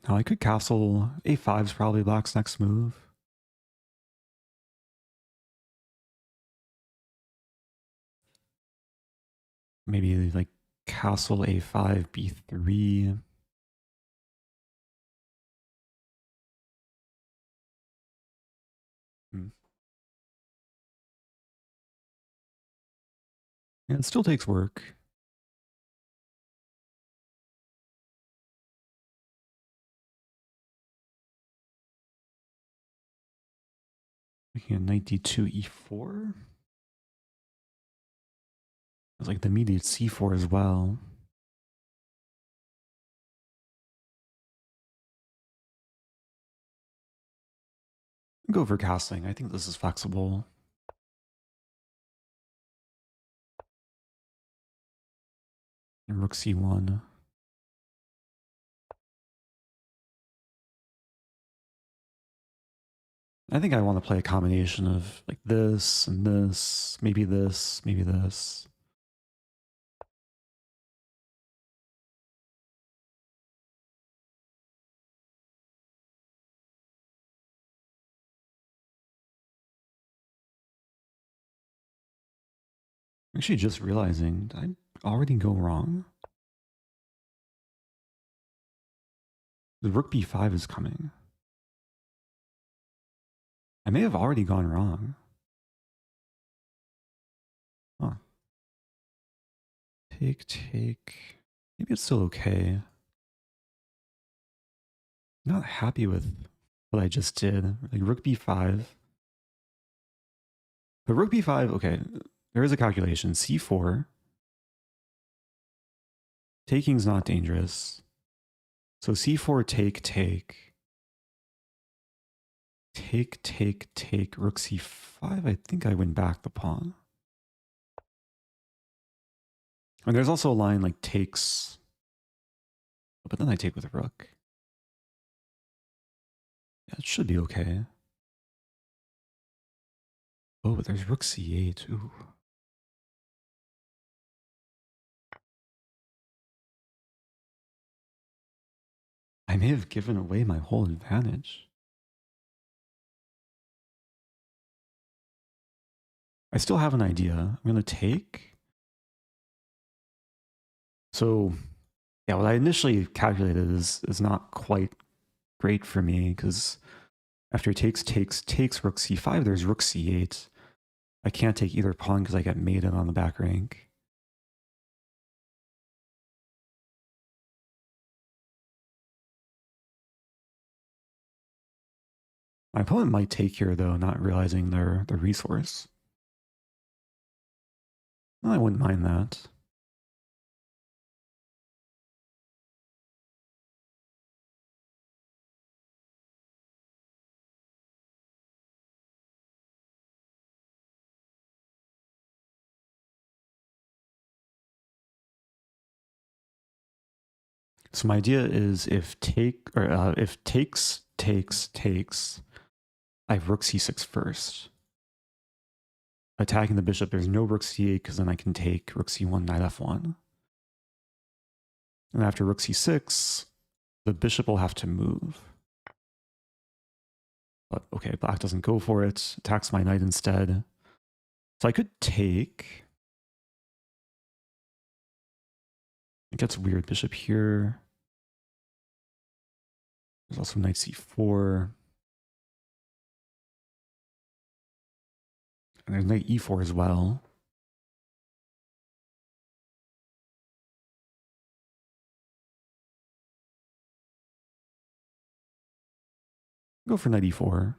Now I could castle. a5 is probably Black's next move. Maybe like castle a5, b3. Yeah, it still takes work. Looking at knight d2, e4. It's like the immediate c4 as well. Go for castling. I think this is flexible. And rook c1. I think I want to play a combination of like this and this, maybe this, maybe this. I'm actually just realizing, did I already go wrong? The rook b5 is coming. I may have already gone wrong. Huh. Take. Maybe it's still okay. Not happy with what I just did. Like rook b5. But rook b5, okay, there is a calculation. c4. Taking's not dangerous. So c4, take. Take, rook c5. I think I win back the pawn. And there's also a line like takes, but then I take with a rook. Yeah, it should be okay. Oh, but there's rook c8. Ooh. I may have given away my whole advantage. I still have an idea. I'm going to take. So, yeah, what I initially calculated is not quite great for me because after takes rook c5, there's rook c8. I can't take either pawn because I get mated on the back rank. My opponent might take here, though, not realizing their resource. Well, I wouldn't mind that. So my idea is if takes, I have rook c6 first. Attacking the bishop, there's no rook c8 because then I can take rook c1, knight f1. And after rook c6, the bishop will have to move. But okay, black doesn't go for it, attacks my knight instead. So I could take. It gets weird, bishop here. There's also knight c4. And there's knight e4 as well. Go for knight e4.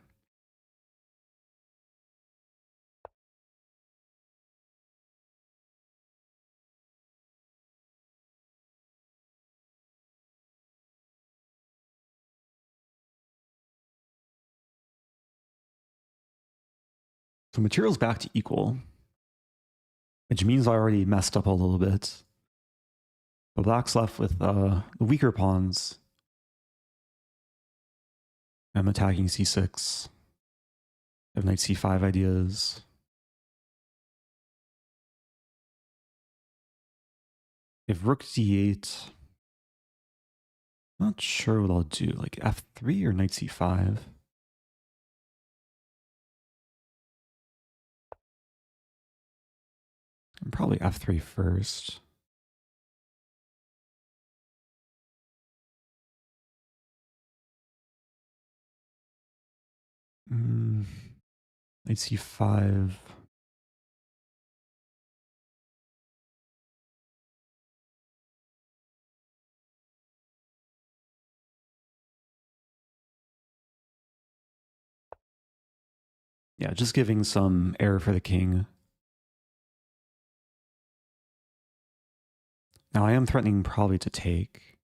So material's back to equal, which means I already messed up a little bit. But black's left with the weaker pawns. I'm attacking c6. I have knight c5 ideas. If rook d8, not sure what I'll do. Like f3 or knight c5. Probably f3 first. Knight c5. Yeah, just giving some air for the king. Now I am threatening probably to take.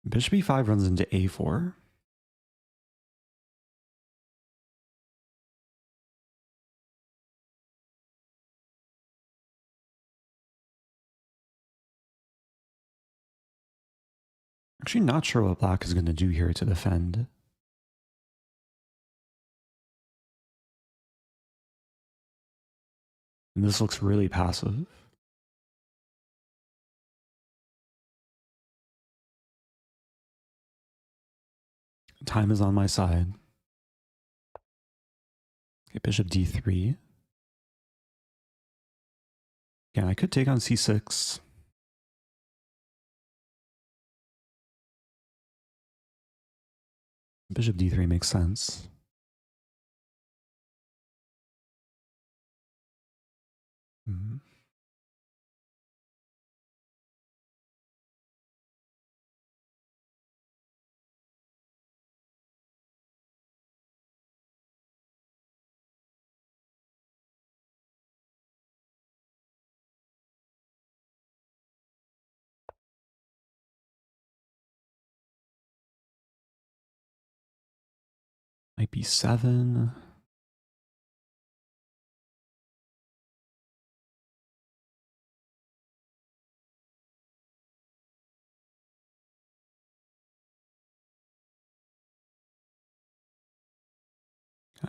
Bishop e5 runs into a4. Actually not sure what black is going to do here to defend. And this looks really passive. Time is on my side. Okay, bishop d3. Yeah, I could take on c6. Bishop d3 makes sense. Mm-hmm. Might be 7.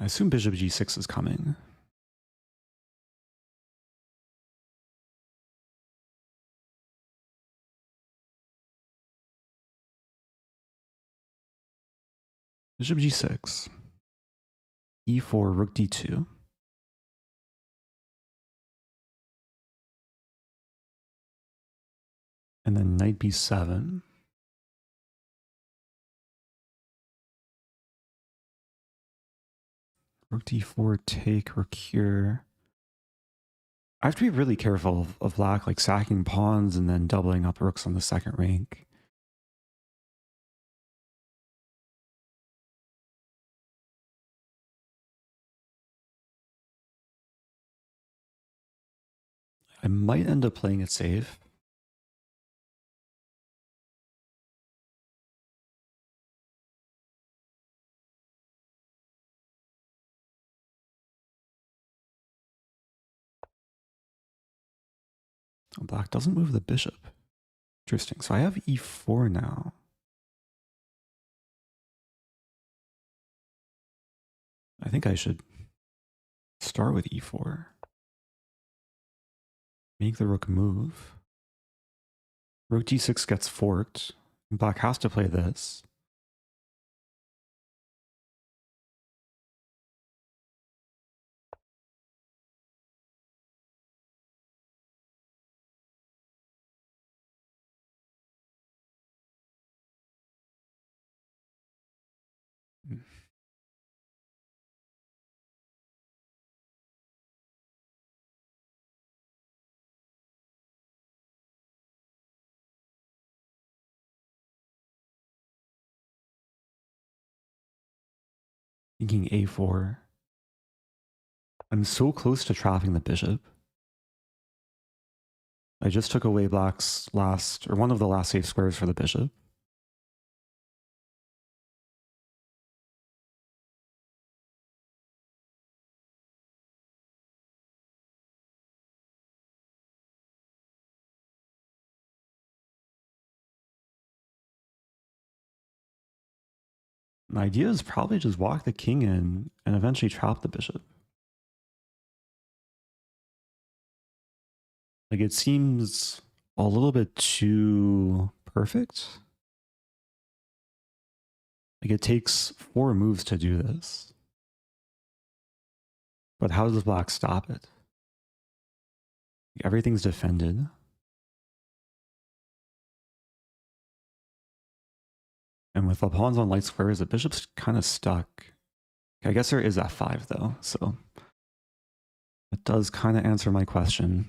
I assume bishop g6 is coming. Bishop g6. e4, rook d2. And then knight b7. Rook d4, take, rook here. I have to be really careful of black like sacking pawns and then doubling up rooks on the second rank. I might end up playing it safe. Oh, black doesn't move the bishop. Interesting. So I have e4 now. I think I should start with e4. Make the rook move. Rook g6 gets forked. Black has to play this. Thinking a4. I'm so close to trapping the bishop. I just took away black's last, or one of the last safe squares for the bishop. My idea is probably just walk the king in and eventually trap the bishop. Like it seems a little bit too perfect. Like it takes 4 moves to do this. But how does black stop it? Everything's defended. And with the pawns on light squares, the bishop's kind of stuck. I guess there is f5 though, so that does kind of answer my question.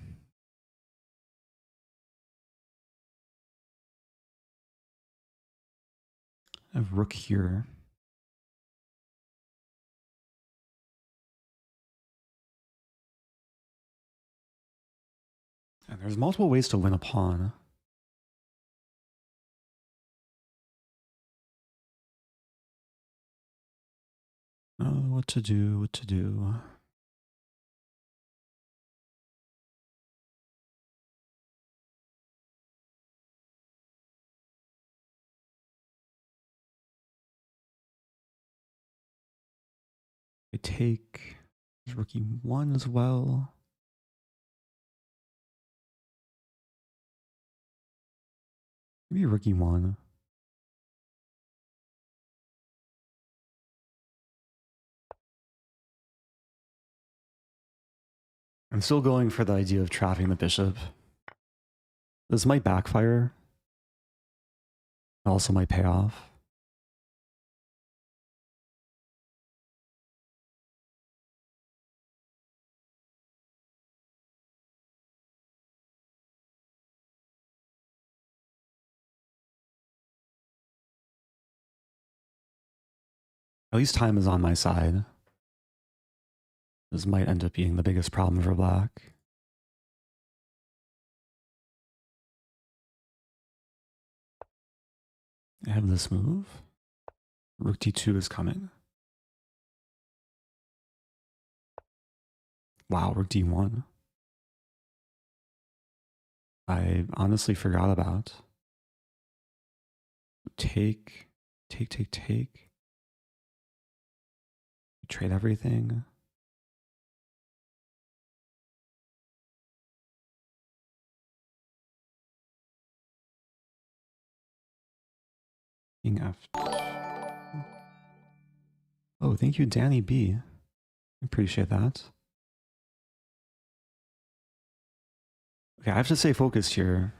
I have rook here. And there's multiple ways to win a pawn. Oh, what to do, what to do. I take rook e1 as well. Maybe rook e1. I'm still going for the idea of trapping the bishop. This might backfire. It also might pay off. At least time is on my side. This might end up being the biggest problem for black. I have this move. Rook d2 is coming. Wow, rook d1. I honestly forgot about. Take. Trade everything. King F. Oh, thank you, Danny B. Appreciate that. Okay, I have to stay focused here.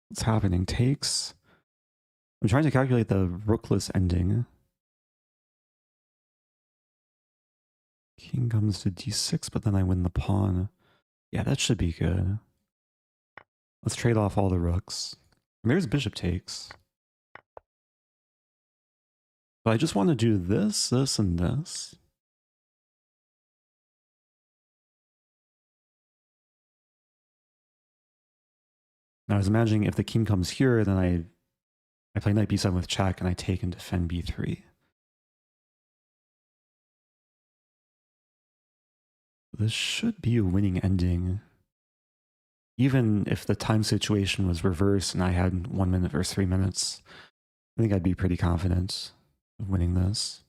What's happening? Takes. I'm trying to calculate the rookless ending. King comes to d6, but then I win the pawn. Yeah, that should be good. Let's trade off all the rooks. And there's bishop takes. But I just want to do this, this, and this. Now I was imagining if the king comes here, then I play knight b7 with check, and I take and defend b3. This should be a winning ending. Even if the time situation was reversed and I had 1 minute versus 3 minutes, I think I'd be pretty confident of winning this.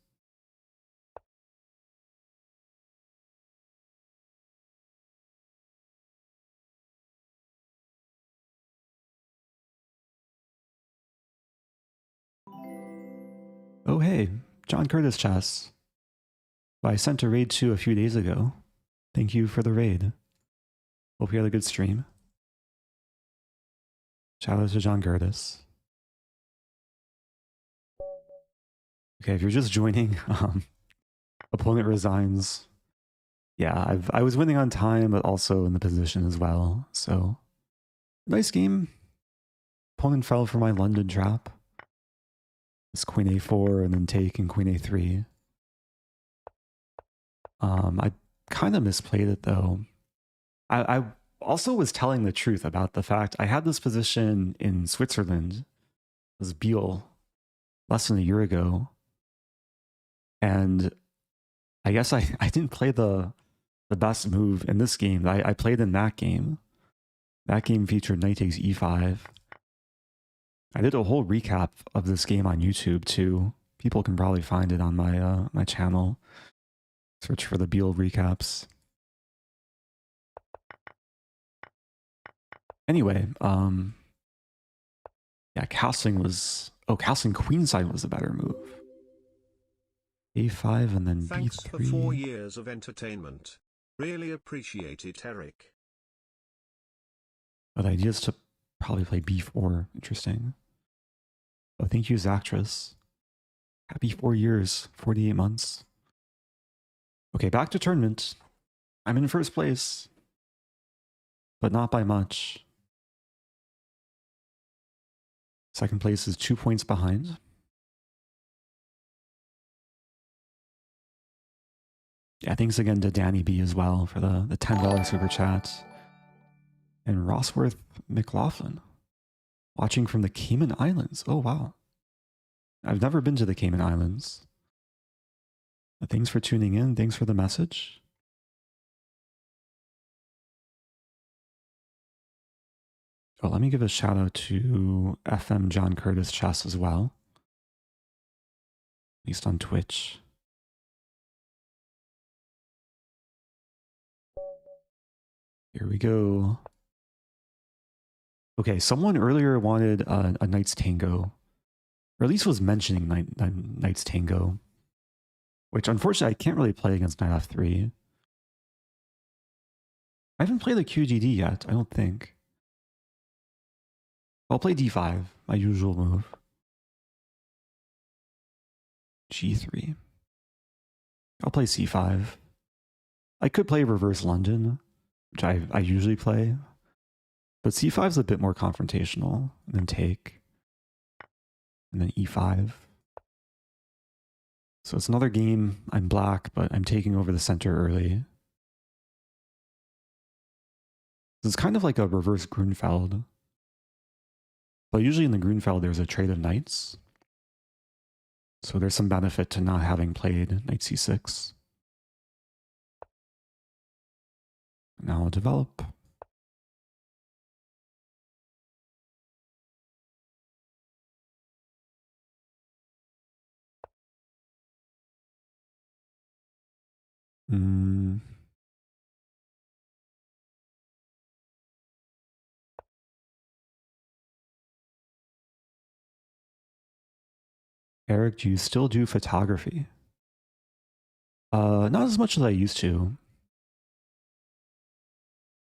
Oh hey, John Curtis Chess. I sent a raid to a few days ago. Thank you for the raid. Hope you had a good stream. Shout out to John Curtis. Okay, if you're just joining, opponent resigns. Yeah, I was winning on time, but also in the position as well. So, nice game. Opponent fell for my London trap. It's queen a4 and then take and queen a3. I kind of misplayed it though. I also was telling the truth about the fact I had this position in Switzerland. It was Biel less than a year ago. And I guess I didn't play the best move in this game. I played in that game. That game featured knight takes e5. I did a whole recap of this game on YouTube too. People can probably find it on my my channel. Search for the Biel recaps. Anyway, yeah, castling queenside was a better move. A5 and then Thanks B3. for 4 years of entertainment. Really appreciate it, Eric. Oh, the idea is to probably play B4. Interesting. Oh, thank you, Zactress. Happy 4 years, 48 months. Okay, back to tournament. I'm in first place, but not by much. Second place is 2 points behind. Yeah, thanks again to Danny B as well for the $10 super chat. And Rossworth McLaughlin, watching from the Cayman Islands. Oh, wow. I've never been to the Cayman Islands. But thanks for tuning in. Thanks for the message. Oh, let me give a shout out to FM John Curtis Chess as well. At least on Twitch. Here we go. Okay, someone earlier wanted a Knight's Tango, or at least was mentioning Knight's Tango, which unfortunately I can't really play against Knight f3. I haven't played the QGD yet, I don't think. I'll play d5, my usual move. g3. I'll play c5. I could play reverse London, which I usually play. But c5 is a bit more confrontational. And then take. And then e5. So it's another game. I'm black, but I'm taking over the center early. It's kind of like a reverse Grunfeld. But usually in the Grunfeld, there's a trade of knights. So there's some benefit to not having played knight c6. Now I'll develop. Eric, do you still do photography? Not as much as I used to.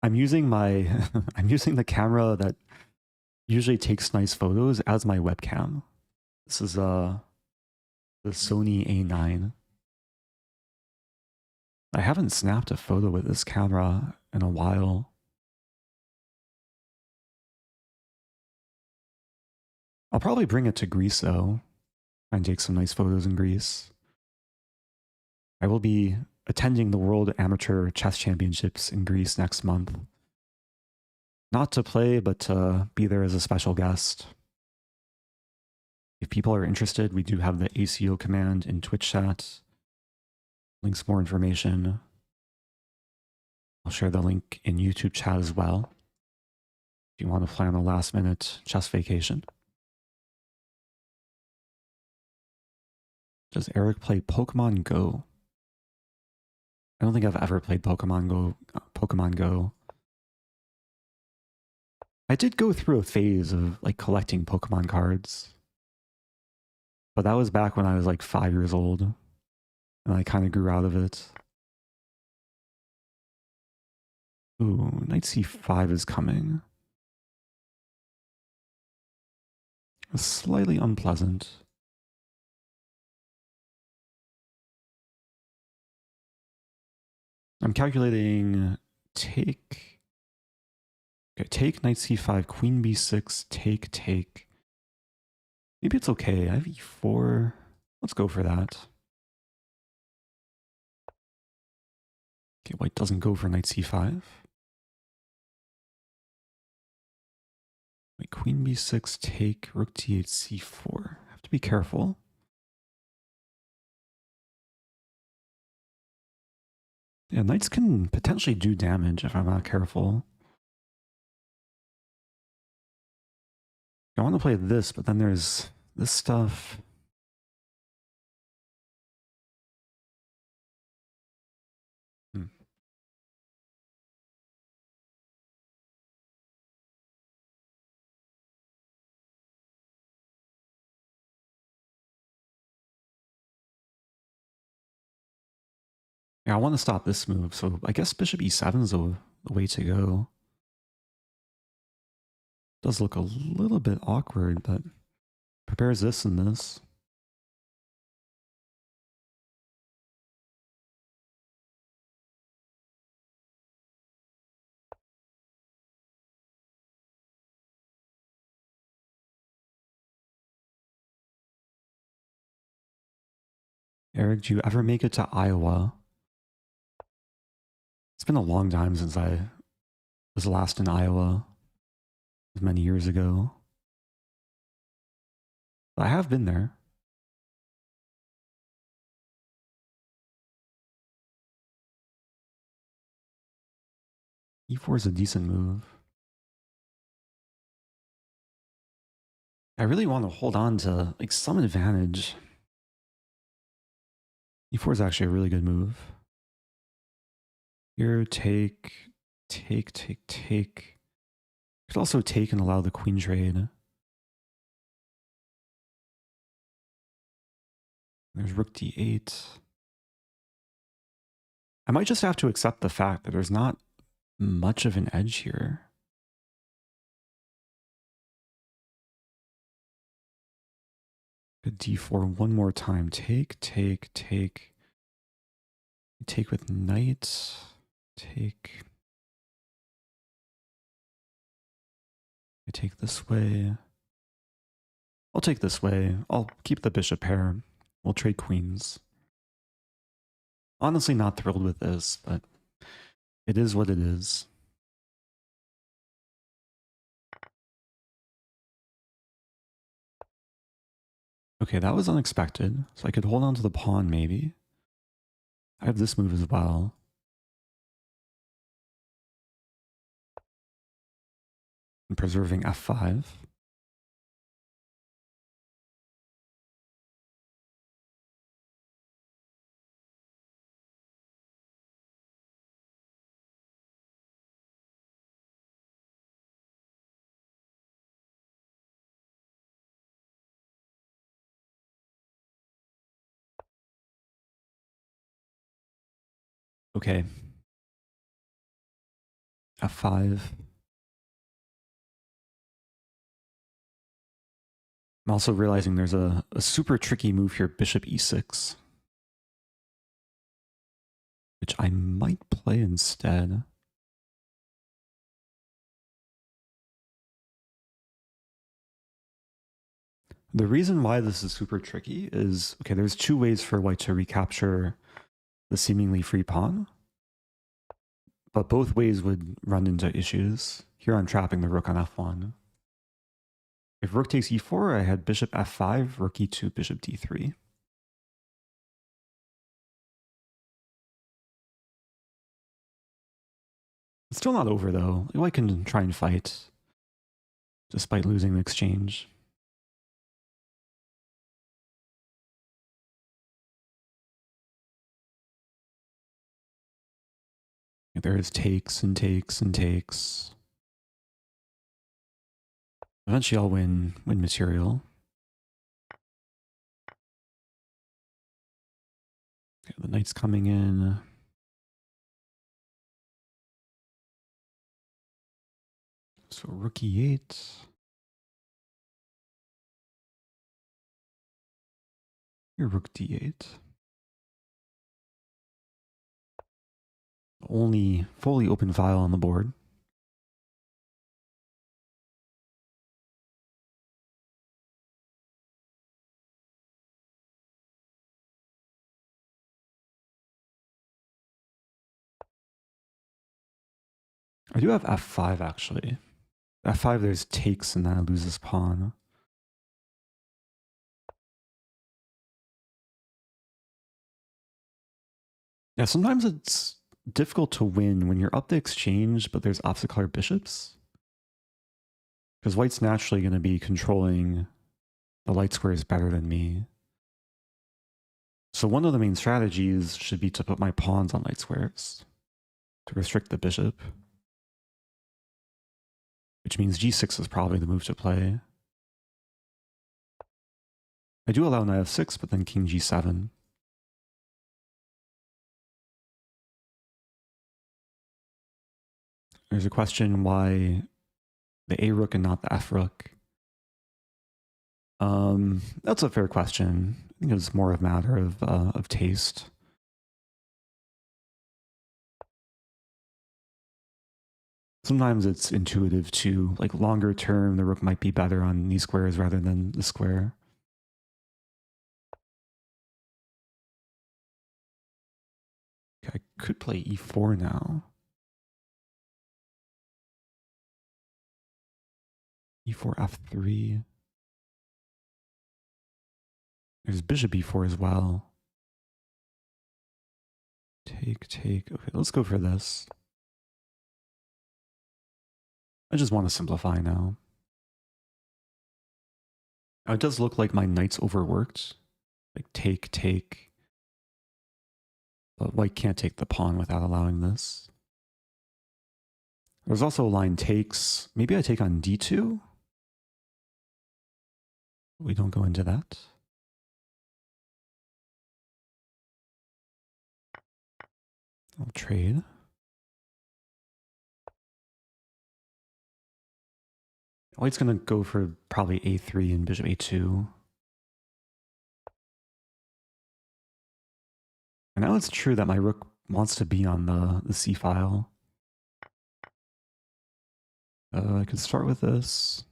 I'm using my I'm using the camera that usually takes nice photos as my webcam. This is the Sony A9. I haven't snapped a photo with this camera in a while. I'll probably bring it to Greece though and take some nice photos in Greece. I will be attending the World Amateur Chess Championships in Greece next month. Not to play, but to be there as a special guest. If people are interested, we do have the ACO command in Twitch chat. Links more information. I'll share the link in YouTube chat as well. If you want to plan a last minute chess vacation. Does Eric play Pokemon Go? I don't think I've ever played Pokemon Go. I did go through a phase of like collecting Pokemon cards. But that was back when I was like 5 years old. And I kind of grew out of it. Ooh, knight c5 is coming. It's slightly unpleasant. I'm calculating take. Okay, take knight c5, queen b6, take. Maybe it's okay. I have e4. Let's go for that. Okay, white doesn't go for knight c5. Wait, queen b6, take, rook d8, c4. Have to be careful. Yeah, knights can potentially do damage if I'm not careful. I want to play this, but then there's this stuff. Yeah, I want to stop this move, so I guess bishop e7 is the way to go. Does look a little bit awkward, but prepares this and this. Eric, do you ever make it to Iowa? been a long time since I was last in Iowa, many years ago. But I have been there. E4 is a decent move. I really want to hold on to like some advantage. E4 is actually a really good move. Here, take. Could also take and allow the queen trade. There's rook d8. I might just have to accept the fact that there's not much of an edge here. Good d4 one more time. Take. Take with knight. Take. I take this way. I'll take this way. I'll keep the bishop pair. We'll trade queens. Honestly, not thrilled with this, but it is what it is. Okay, that was unexpected. So I could hold on to the pawn, maybe. I have this move as well. And preserving f5. Okay. f5. I'm also realizing there's a super tricky move here, bishop e6. Which I might play instead. The reason why this is super tricky is, okay, there's two ways for white to recapture the seemingly free pawn. But both ways would run into issues. Here I'm trapping the rook on f1. If rook takes e4, I had bishop f5, rook e2, bishop d3. It's still not over though. White can try and fight, despite losing the exchange. There is takes and takes and takes. Eventually I'll win material. Okay, the knight's coming in. So rook e8. Here rook d8. Only fully open file on the board. I do have f5 actually. f5 there's takes and then I lose this pawn. Yeah, sometimes it's difficult to win when you're up the exchange, but there's opposite color bishops. Because white's naturally going to be controlling the light squares better than me. So one of the main strategies should be to put my pawns on light squares to restrict the bishop. Which means g6 is probably the move to play. I do allow knight f6, but then king g7. There's a question why the a rook and not the f rook. That's a fair question. I think it's more of a matter of taste. Sometimes it's intuitive too, like longer term, the rook might be better on these squares rather than the square. Okay, I could play e4 now. e4, f3. There's bishop e4 as well. Take, take. Okay, let's go for this. I just want to simplify now. It does look like my knight's overworked. Like take, take. But white can't take the pawn without allowing this. There's also a line takes. Maybe I take on d2? We don't go into that. I'll trade. White's going to go for probably a3 and bishop a2. And now it's true that my rook wants to be on the c file. I could start with this.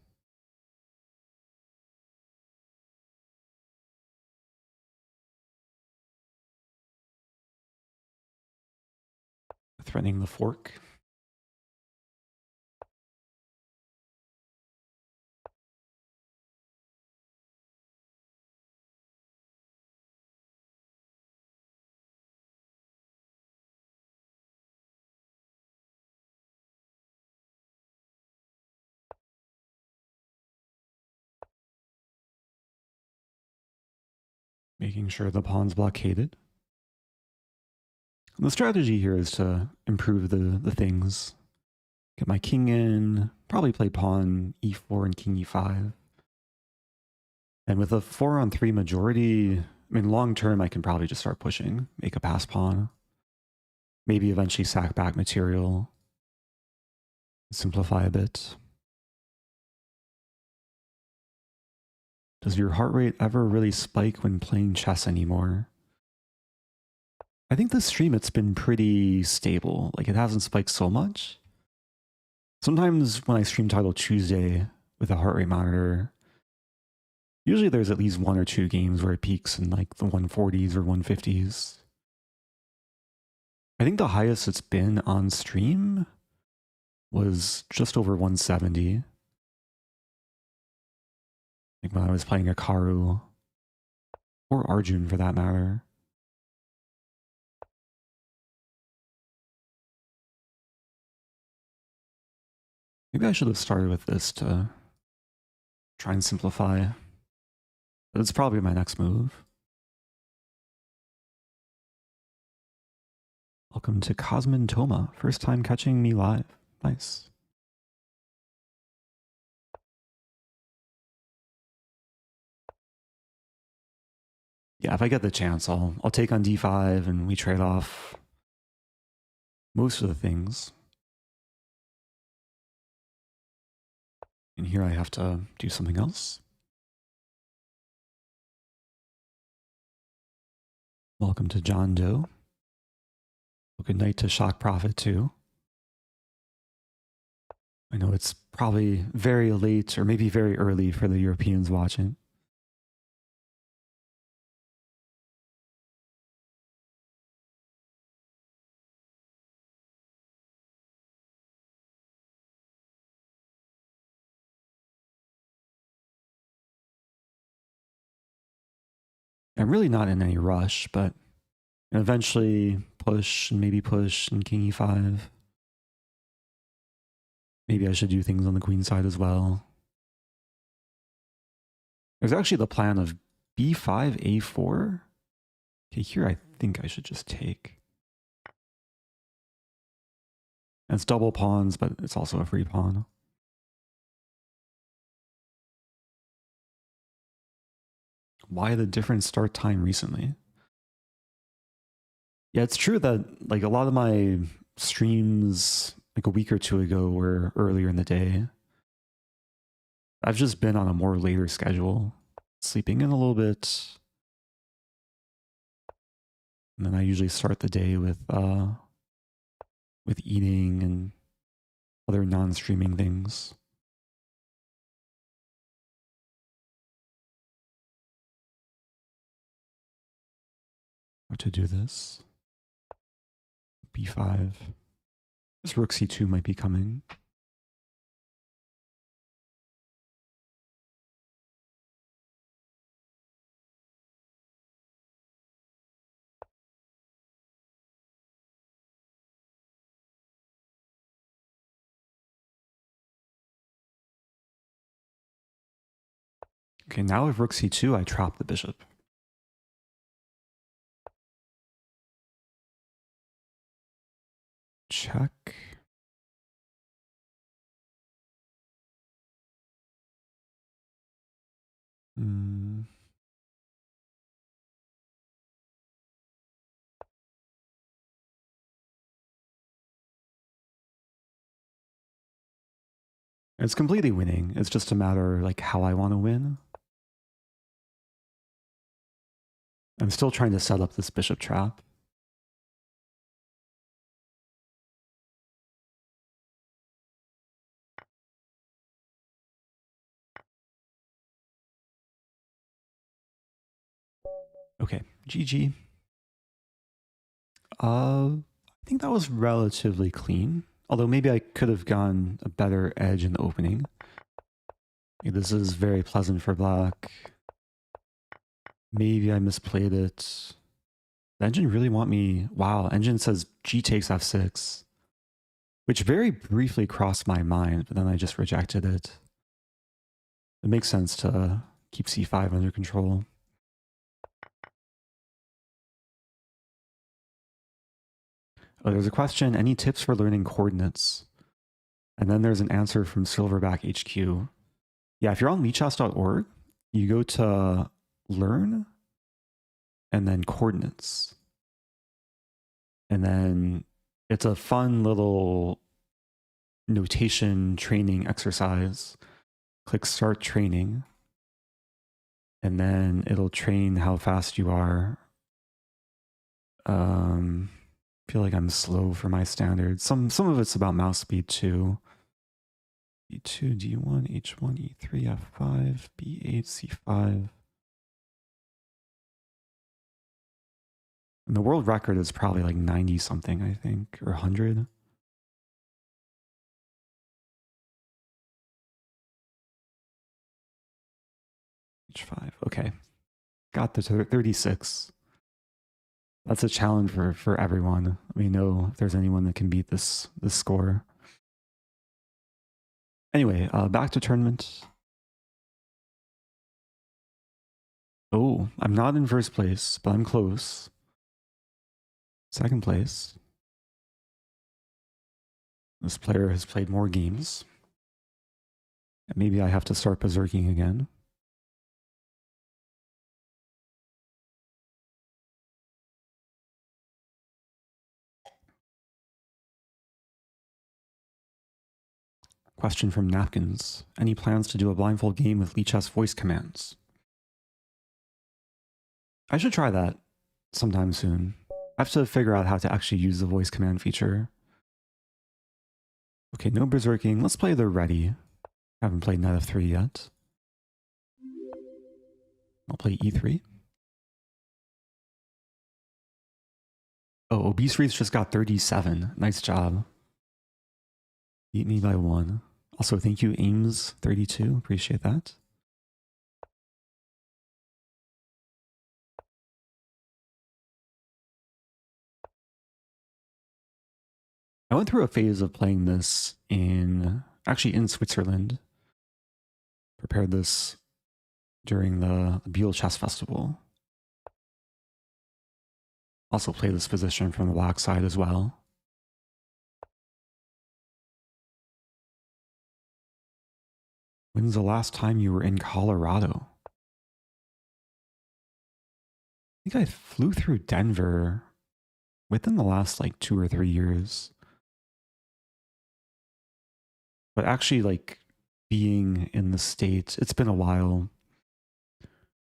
Threatening the fork. Making sure the pawn's blockaded. The strategy here is to improve the things. Get my king in, probably play pawn e4 and king e5. And with a 4-on-3 majority, I mean, long term, I can probably just start pushing, make a pass pawn. Maybe eventually sack back material, simplify a bit. Does your heart rate ever really spike when playing chess anymore? I think this stream, it's been pretty stable. Like, it hasn't spiked so much. Sometimes when I stream Title Tuesday with a heart rate monitor, usually there's at least 1 or 2 games where it peaks in like the 140s or 150s. I think the highest it's been on stream was just over 170. Like when I was playing Akaru, or Arjun for that matter. Maybe I should have started with this to try and simplify. But it's probably my next move. Welcome to Cosmin Toma. First time catching me live. Nice. Yeah, if I get the chance, I'll take on d5 and we trade off most of the things. And here I have to do something else. Welcome to John Doe. Good night to Shock Prophet too. I know it's probably very late or maybe very early for the Europeans watching. I'm really not in any rush, but eventually push and maybe push and king e5. Maybe I should do things on the queen side as well. There's actually the plan of b5, a4. Okay, here I think I should just take. And it's double pawns, but it's also a free pawn. Why the different start time recently? Yeah, it's true that like a lot of my streams like a week or two ago were earlier in the day. I've just been on a more later schedule, sleeping in a little bit. And then I usually start the day with eating and other non-streaming things. How to do this? b5. This rook c2 might be coming. Okay, now with rook c2, I trap the bishop. Check. It's completely winning. It's just a matter like how I want to win. I'm still trying to set up this bishop trap. Okay, GG. I think that was relatively clean. Although maybe I could have gone a better edge in the opening. This is very pleasant for black. Maybe I misplayed it. The engine really want me... Wow, engine says G takes F6. Which very briefly crossed my mind, but then I just rejected it. It makes sense to keep C5 under control. Oh, there's a question, any tips for learning coordinates? And then there's an answer from Silverback HQ. Yeah, if you're on leechess.org, you go to learn and then coordinates. And then it's a fun little notation training exercise. Click start training. And then it'll train how fast you are. I feel like I'm slow for my standards. Some of it's about mouse speed too. E2, D1, H1, E3, F5, B8, C5. And the world record is probably like 90 something, I think, or 100. H5, okay. Got the 36. That's a challenge for everyone. Let me know if there's anyone that can beat this score. Anyway, back to tournament. Oh, I'm not in first place, but I'm close. Second place. This player has played more games. And maybe I have to start berserking again. Question from Napkins. Any plans to do a blindfold game with Lichess voice commands? I should try that sometime soon. I have to figure out how to actually use the voice command feature. Okay, no berserking. Let's play the Reti. Haven't played knight f3 yet. I'll play e3. Oh, Obese Reeds just got 37. Nice job. Beat me by 1. Also, thank you, Ames32. Appreciate that. I went through a phase of playing this in Switzerland. Prepared this during the Biel Chess Festival. Also play this position from the black side as well. When's the last time you were in Colorado? I think I flew through Denver within the last like 2 or 3 years. But actually, like, being in the States, it's been a while.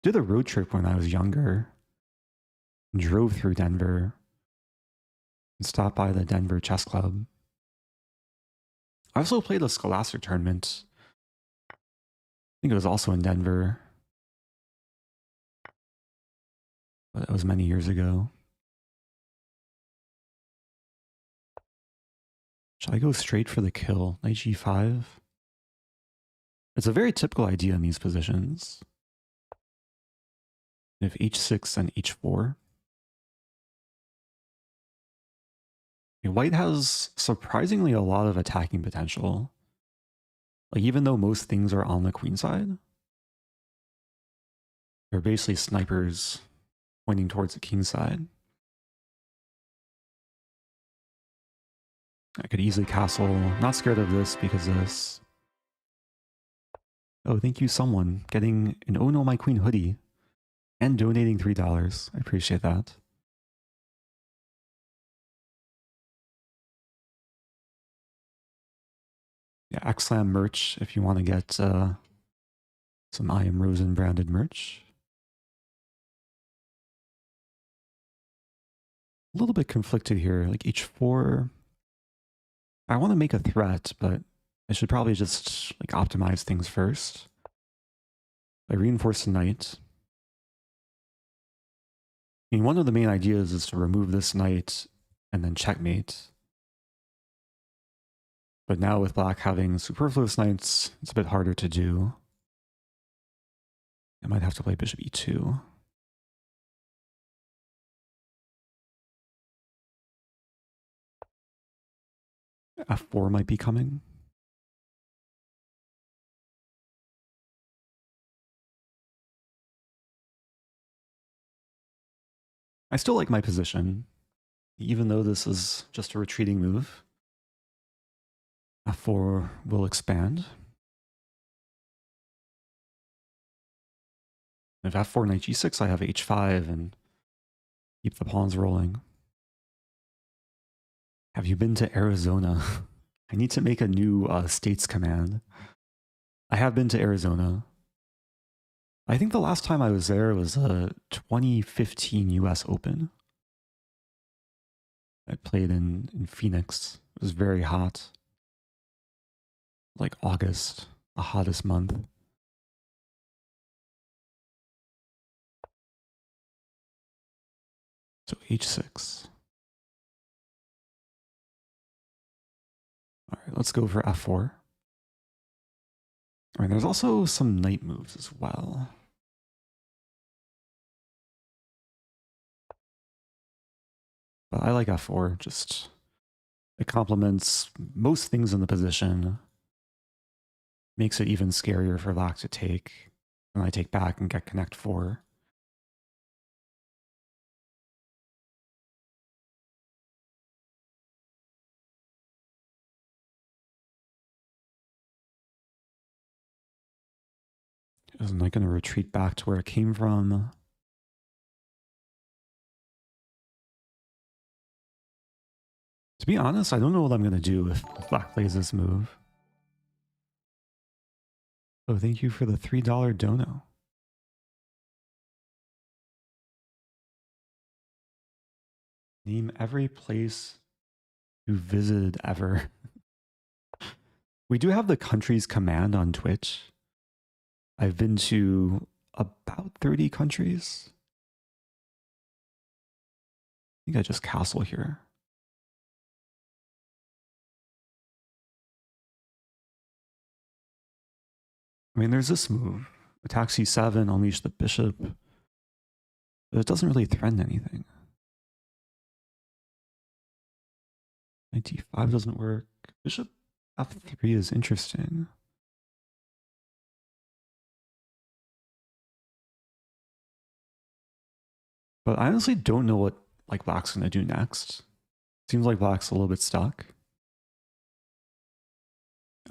Did a road trip when I was younger. Drove through Denver. And stopped by the Denver Chess Club. I also played a Scholastic tournament. I think it was also in Denver. But that was many years ago. Should I go straight for the kill? Knight g5? It's a very typical idea in these positions. If h6 and h4. White has surprisingly a lot of attacking potential. Like, even though most things are on the queen side, They're basically snipers pointing towards the king side. I could easily castle. Not scared of this because of this. Oh, thank you, someone. Getting an Oh No My Queen hoodie and donating $3. I appreciate that. Yeah, XSlam merch if you want to get some I Am Rosen branded merch. A little bit conflicted here, like H4. I want to make a threat, but I should probably just like optimize things first. I reinforce the knight. I mean, one of the main ideas is to remove this knight and then checkmate. But now with black having superfluous knights, it's a bit harder to do. I might have to play bishop e2. F4 might be coming. I still like my position, even though this is just a retreating move. F4 will expand. If F4 knight g6, I have h5 and keep the pawns rolling. Have you been to Arizona? I need to make a new states command. I have been to Arizona. I think the last time I was there was a 2015 US Open. I played in Phoenix. It was very hot. Like August, the hottest month. So h6. All right, let's go for f4. All right, there's also some knight moves as well. But I like f4, just it complements most things in the position. Makes it even scarier for Lac to take. And I take back and get connect 4. Isn't I going to retreat back to where it came from? To be honest, I don't know what I'm going to do if Black plays this move. Oh, thank you for the $3 dono. Name every place you visited ever. We do have the countries command on Twitch. I've been to about 30 countries. I think I just castle here. I mean, there's this move. Attack c7, unleash the bishop. But it doesn't really threaten anything. Knight d5 doesn't work. Bishop f3 is interesting. But I honestly don't know what like Black's going to do next. Seems like Black's a little bit stuck.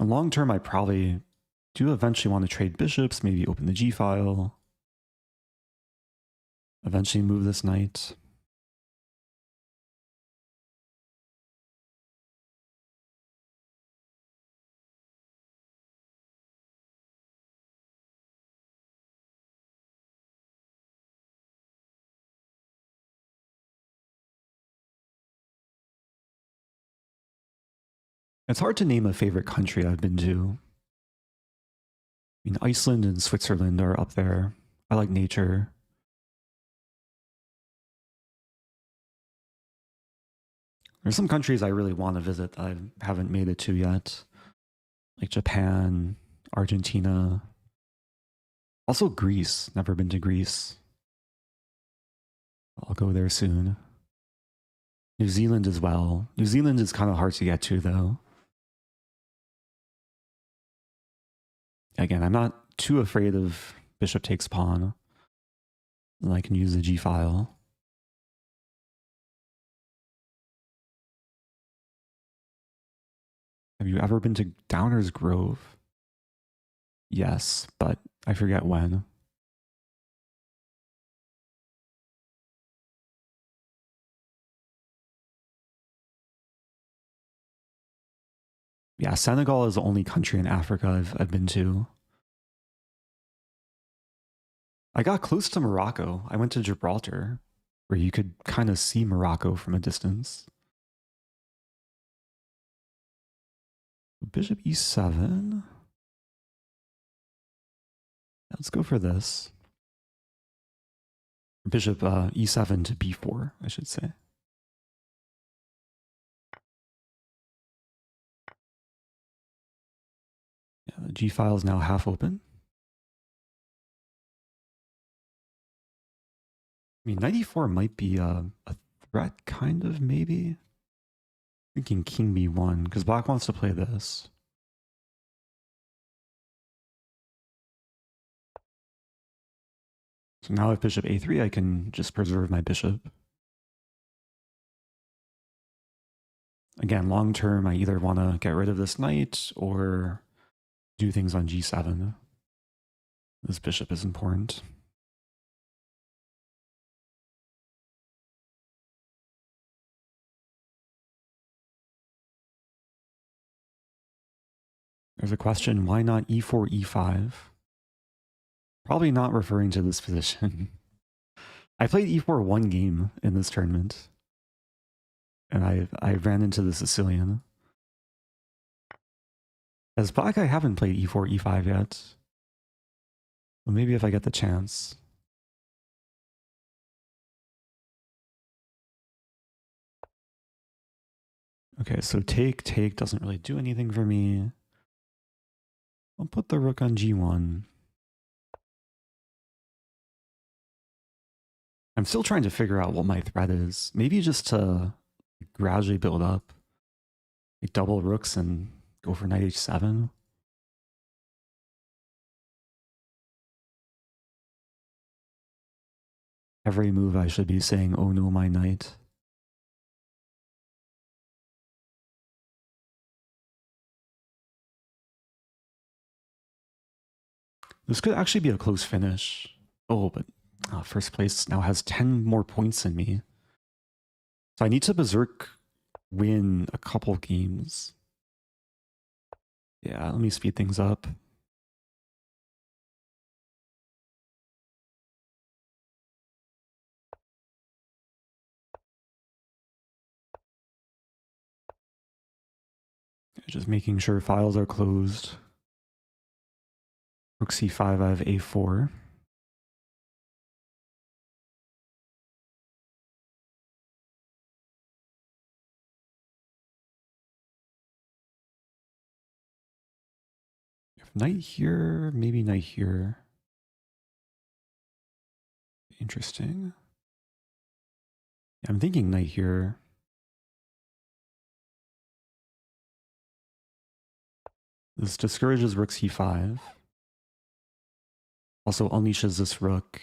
And long term, I probably do eventually want to trade bishops, maybe open the G file. Eventually move this knight. It's hard to name a favorite country I've been to. I mean, Iceland and Switzerland are up there. I like nature. There's some countries I really want to visit that I haven't made it to yet. Like Japan, Argentina. Also Greece. Never been to Greece. I'll go there soon. New Zealand as well. New Zealand is kind of hard to get to though. Again, I'm not too afraid of bishop takes pawn. And I can use the G file. Have you ever been to Downers Grove? Yes, but I forget when. Yeah, Senegal is the only country in Africa I've been to. I got close to Morocco. I went to Gibraltar, where you could kind of see Morocco from a distance. Bishop e7. Let's go for this. Bishop e7 to b4, I should say. Yeah, the G file is now half open. I mean, knight e4 might be a threat, kind of, maybe. Thinking king b1, because black wants to play this. So now with bishop a3, I can just preserve my bishop. Again, long term, I either want to get rid of this knight or do things on g7. This bishop is important. There's a question, why not e4, e5? Probably not referring to this position. I played e4 one game in this tournament, and I ran into the Sicilian. As black, I haven't played e4, e5 yet. Well, maybe if I get the chance. Okay, so take doesn't really do anything for me. I'll put the rook on g1. I'm still trying to figure out what my threat is. Maybe just to gradually build up. Like double rooks and go for knight h7. Every move I should be saying, oh no, my knight. This could actually be a close finish. Oh, but first place now has 10 more points than me. So I need to berserk win a couple games. Yeah, let me speed things up. Just making sure files are closed. Rook c5, I have a4. Knight here, maybe knight here. Interesting. I'm thinking knight here. This discourages rook c5. Also unleashes this rook.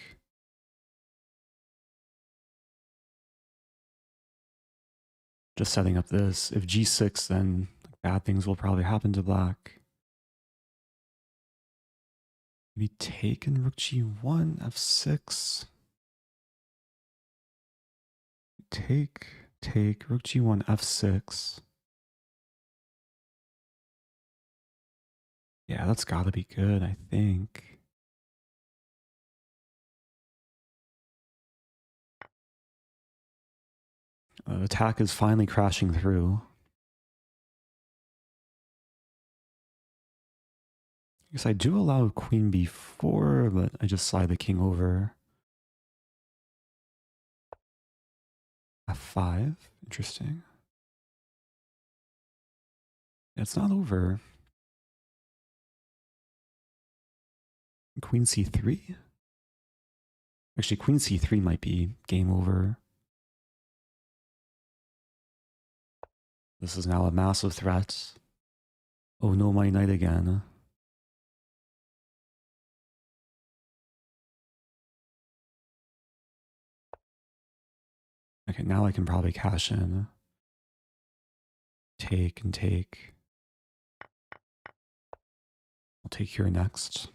Just setting up this. If g6, then bad things will probably happen to black. Maybe take and rook g1, f6. Take, rook g1, f6. Yeah, that's gotta be good, I think. Attack is finally crashing through. I guess I do allow queen b4, but I just slide the king over. f5, interesting. It's not over. Queen c3? Actually, queen c3 might be game over. This is now a massive threat. Oh no, my knight again. Okay, now I can probably cash in. Take and take. I'll take here next.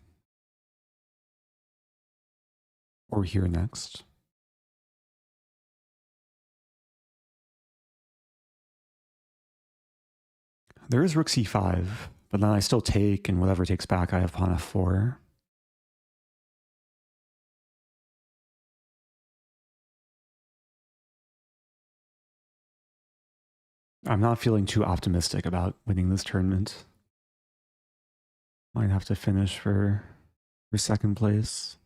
Or here next. There is rook c5, but then I still take, and whatever takes back, I have pawn f4. I'm not feeling too optimistic about winning this tournament. Might have to finish for second place.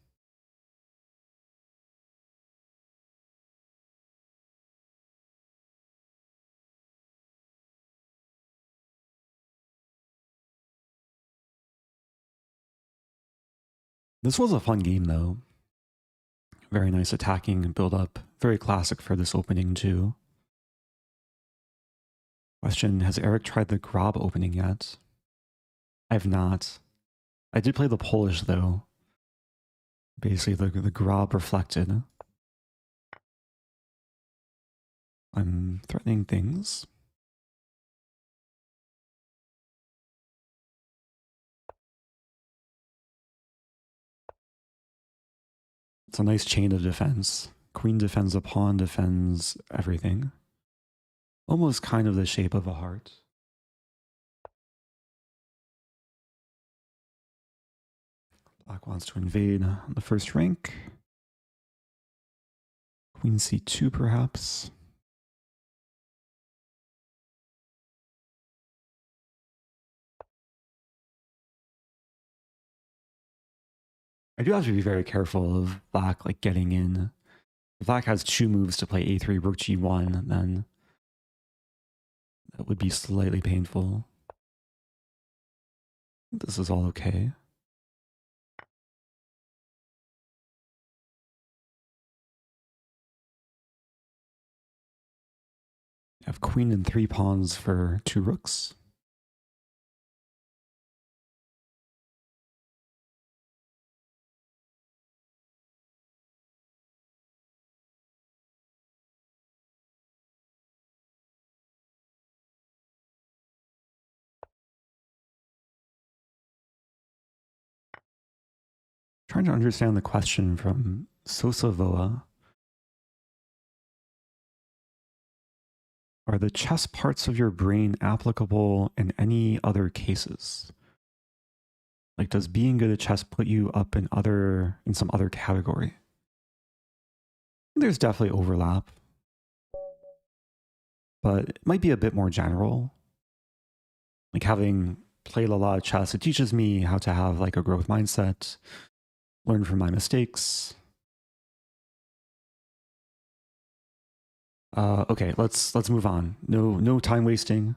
This was a fun game though. Very nice attacking build up. Very classic for this opening too. Question, has Eric tried the Grob opening yet? I have not. I did play the Polish though. Basically the Grob reflected. I'm threatening things. It's a nice chain of defense. Queen defends a pawn, defends everything. Almost kind of the shape of a heart. Black wants to invade the first rank. Queen c2 perhaps. I do have to be very careful of black like getting in. If black has two moves to play a3, rook g1, then that would be slightly painful. This is all okay. I have queen and 3 pawns for 2 rooks. Trying to understand the question from Sosavoa. Are the chess parts of your brain applicable in any other cases? Like, does being good at chess put you up in some other category? There's definitely overlap, but it might be a bit more general. Like having played a lot of chess, it teaches me how to have like a growth mindset, learn from my mistakes. Okay, let's move on. No time wasting.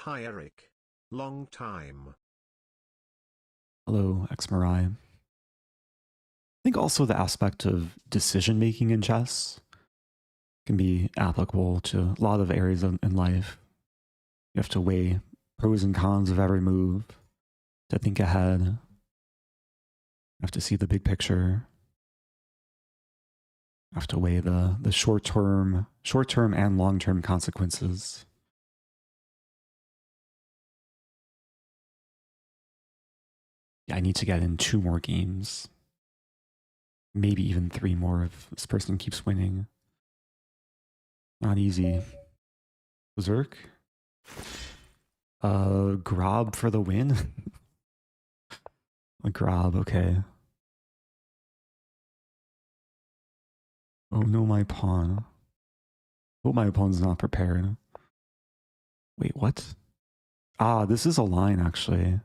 Hi Eric. Long time. Hello, Xmarai. I think also the aspect of decision making in chess can be applicable to a lot of areas in life. You have to weigh pros and cons of every move, to think ahead. You have to see the big picture. You have to weigh the short-term and long-term consequences. Yeah, I need to get in 2 more games. Maybe even 3 more if this person keeps winning. Not easy. Berserk? Grob for the win? A Grob, okay. Oh no, my pawn. Hope my opponent's not prepared. Wait, what? Ah, this is a line actually.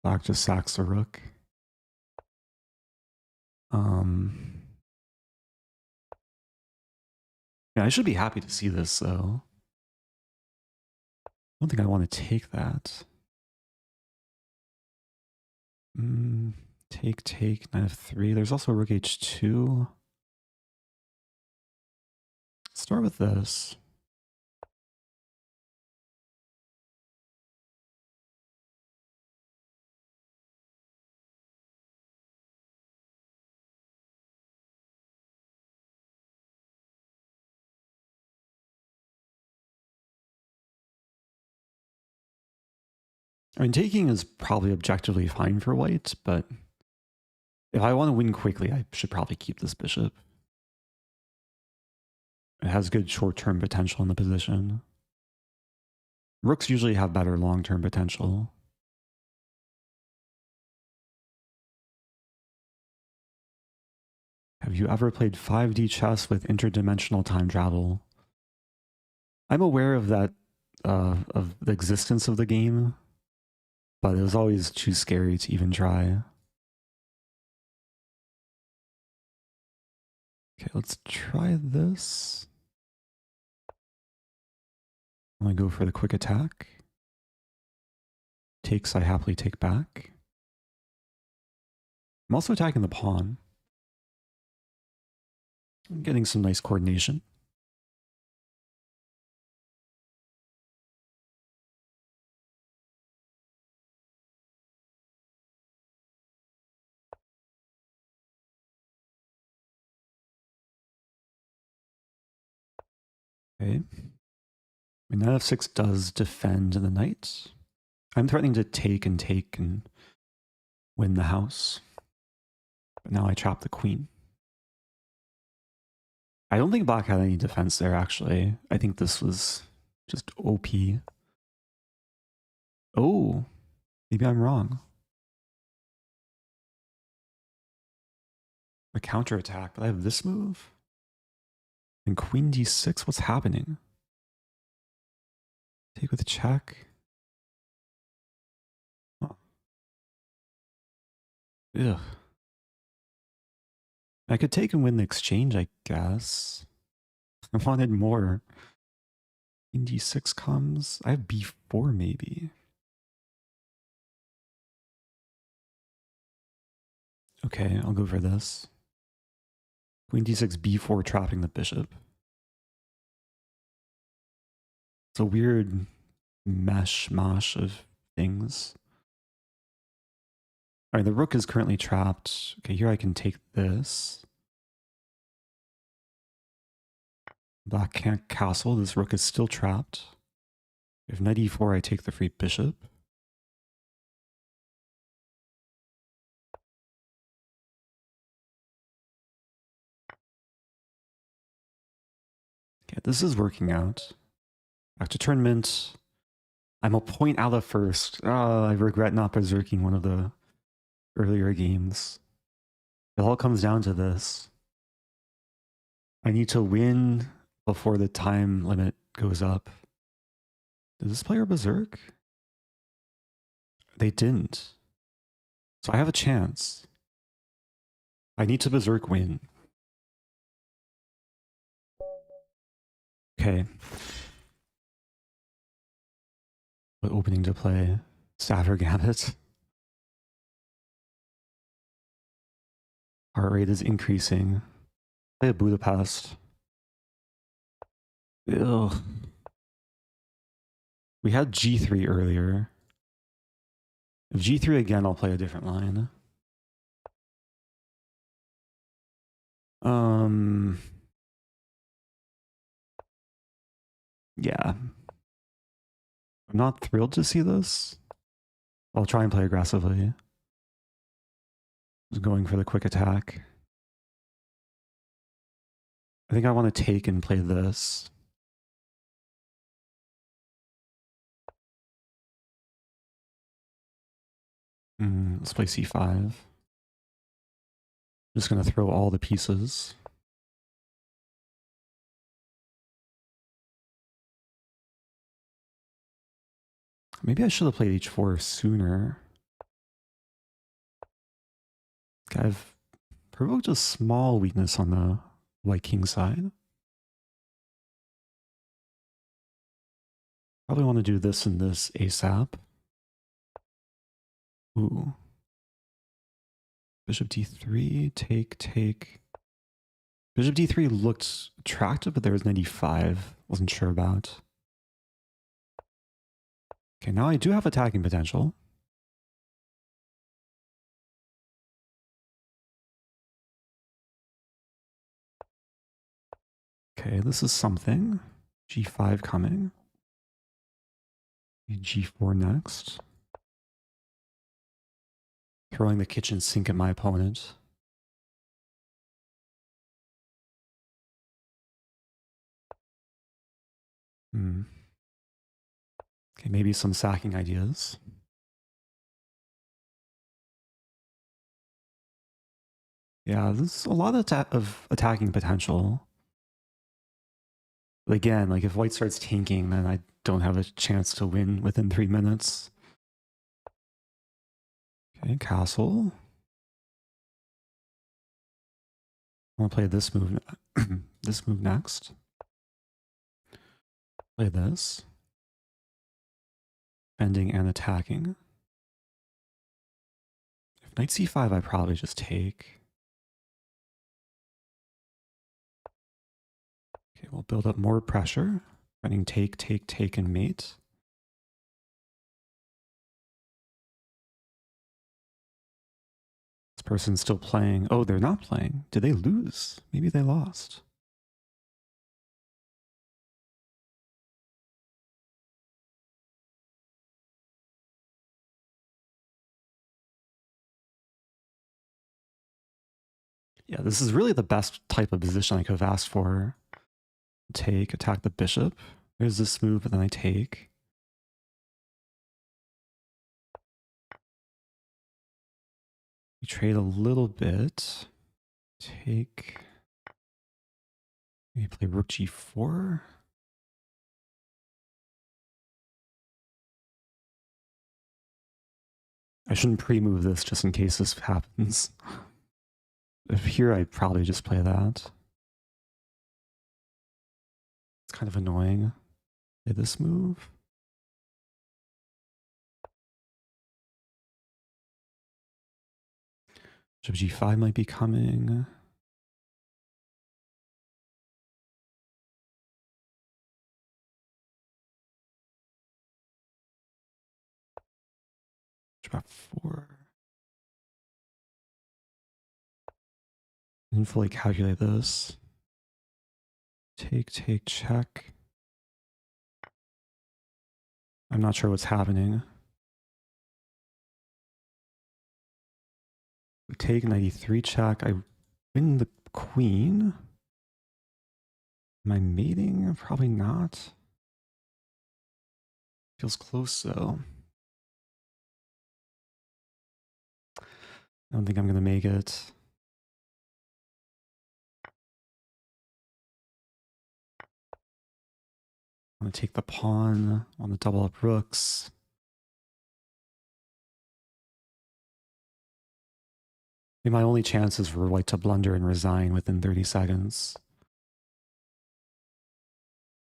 Black just sacks a rook. Yeah, I should be happy to see this though. I don't think I want to take that. Take, knight f3. There's also rook h2. Start with this. I mean, taking is probably objectively fine for white, but if I want to win quickly, I should probably keep this bishop. It has good short-term potential in the position. Rooks usually have better long-term potential. Have you ever played 5D chess with interdimensional time travel? I'm aware of that, of the existence of the game, but it was always too scary to even try. Okay, let's try this. I'm gonna go for the quick attack. Takes, I happily take back. I'm also attacking the pawn. I'm getting some nice coordination. Okay. And knight f6 does defend the knight. I'm threatening to take and win the house. But now I trap the queen. I don't think black had any defense there, actually. I think this was just OP. Oh, maybe I'm wrong. A counterattack, but I have this move? And queen d6, what's happening? Take with check. Huh. Ugh. I could take and win the exchange, I guess. I wanted more. Queen d6 comes. I have b4 maybe. Okay, I'll go for this. Queen d6, b4, trapping the bishop. It's a weird mash of things. All right, the rook is currently trapped. Okay, here I can take this. Black can't castle. This rook is still trapped. If knight e4, I take the free bishop. Okay, this is working out. Back to tournament. I'm a point out of first. I regret not berserking one of the earlier games. It all comes down to this. I need to win before the time limit goes up. Did this player berserk? They didn't. So I have a chance. I need to berserk win. Okay. What opening to play? Countergambit. Heart rate is increasing. Play a Budapest. Ugh. We had g3 earlier. If g3 again, I'll play a different line. Yeah. I'm not thrilled to see this. I'll try and play aggressively. Just going for the quick attack. I think I want to take and play this. Let's play c5. Just going to throw all the pieces. Maybe I should have played h4 sooner. I've provoked a small weakness on the white king side. Probably want to do this and this ASAP. Ooh. Bishop d3, take. Bishop d3 looked attractive, but there was knight e5. Wasn't sure about. Okay, now I do have attacking potential. Okay, this is something. g5 coming. G4 next. Throwing the kitchen sink at my opponent. Okay, maybe some sacking ideas. Yeah, there's a lot of attacking potential. But again, like if white starts tanking, then I don't have a chance to win within 3 minutes. Okay, castle. I want to play this move. This move next. Play this. Bending and attacking. If knight c5, I probably just take. Okay, we'll build up more pressure. Running take, take, take, and mate. This person's still playing. Oh, they're not playing. Did they lose? Maybe they lost. Yeah, this is really the best type of position I could have asked for. Take, attack the bishop. There's this move, and then I take. We trade a little bit. Take. Maybe play rook g4. I shouldn't pre-move this just in case this happens. If here, I'd probably just play that. It's kind of annoying. Play this move. Bishop g5 might be coming. Bishop f4. Didn't fully calculate this. Take, take, check. I'm not sure what's happening. We take 93 check. I win the queen. Am I mating? Probably not. Feels close though. I don't think I'm going to make it. I'm going to take the pawn on the double up rooks. I think my only chances were white to blunder and resign within 30 seconds.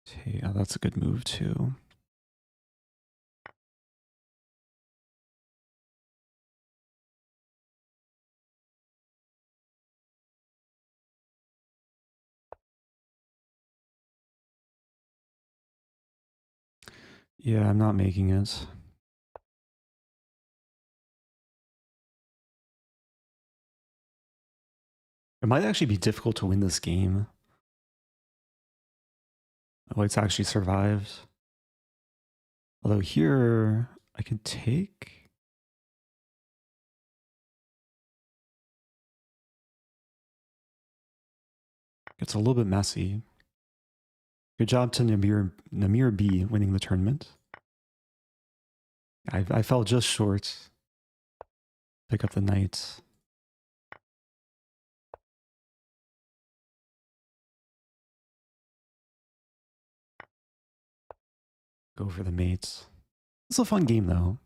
Okay, yeah, that's a good move too. Yeah, I'm not making it. It might actually be difficult to win this game. White's actually survived. Although here, I can take. It's a little bit messy. Good job to Namir B winning the tournament. I fell just short. Pick up the knight. Go for the mates. It's a fun game though.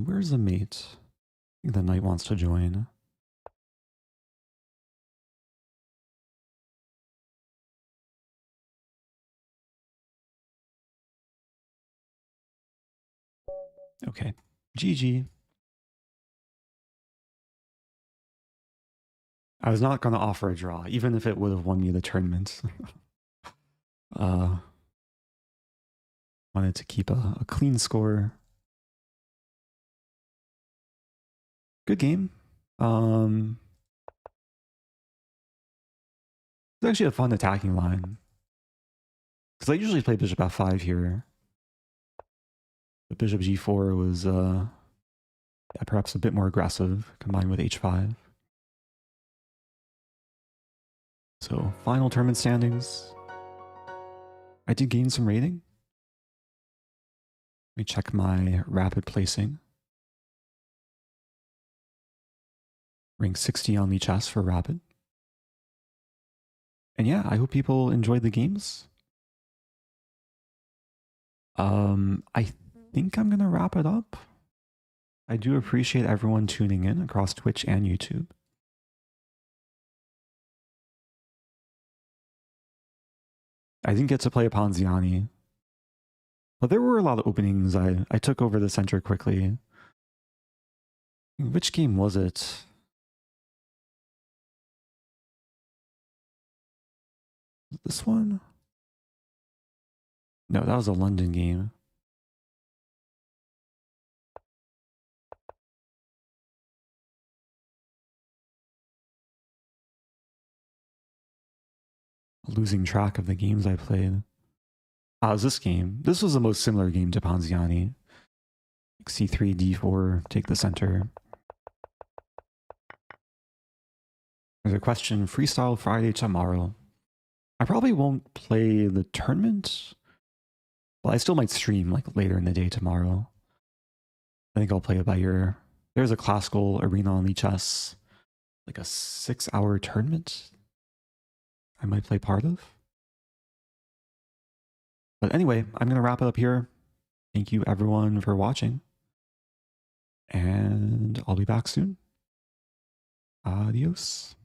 Where's the mate? I think the knight wants to join. Okay, GG. I was not going to offer a draw, even if it would have won me the tournament. Wanted to keep a clean score. Good game. It's actually a fun attacking line. Because I usually play bishop f5 here. But bishop g4 was perhaps a bit more aggressive, combined with h5. So, final tournament standings. I did gain some rating. Let me check my rapid placing. Rank 60 on Lichess for rapid. And yeah, I hope people enjoyed the games. I think I'm gonna wrap it up. I do appreciate everyone tuning in across Twitch and YouTube. I didn't get to play a Ponziani, but there were a lot of openings. I took over the center quickly. Which game was it? This one? No, that was a London game. Losing track of the games I played. Ah, it was this game. This was the most similar game to Ponziani. C3, D4, take the center. There's a question, Freestyle Friday tomorrow. I probably won't play the tournament. Well, I still might stream like later in the day tomorrow. I think I'll play it by ear. There's a classical arena on Lichess, like a 6-hour tournament I might play part of. But anyway, I'm going to wrap it up here. Thank you everyone for watching. And I'll be back soon. Adios.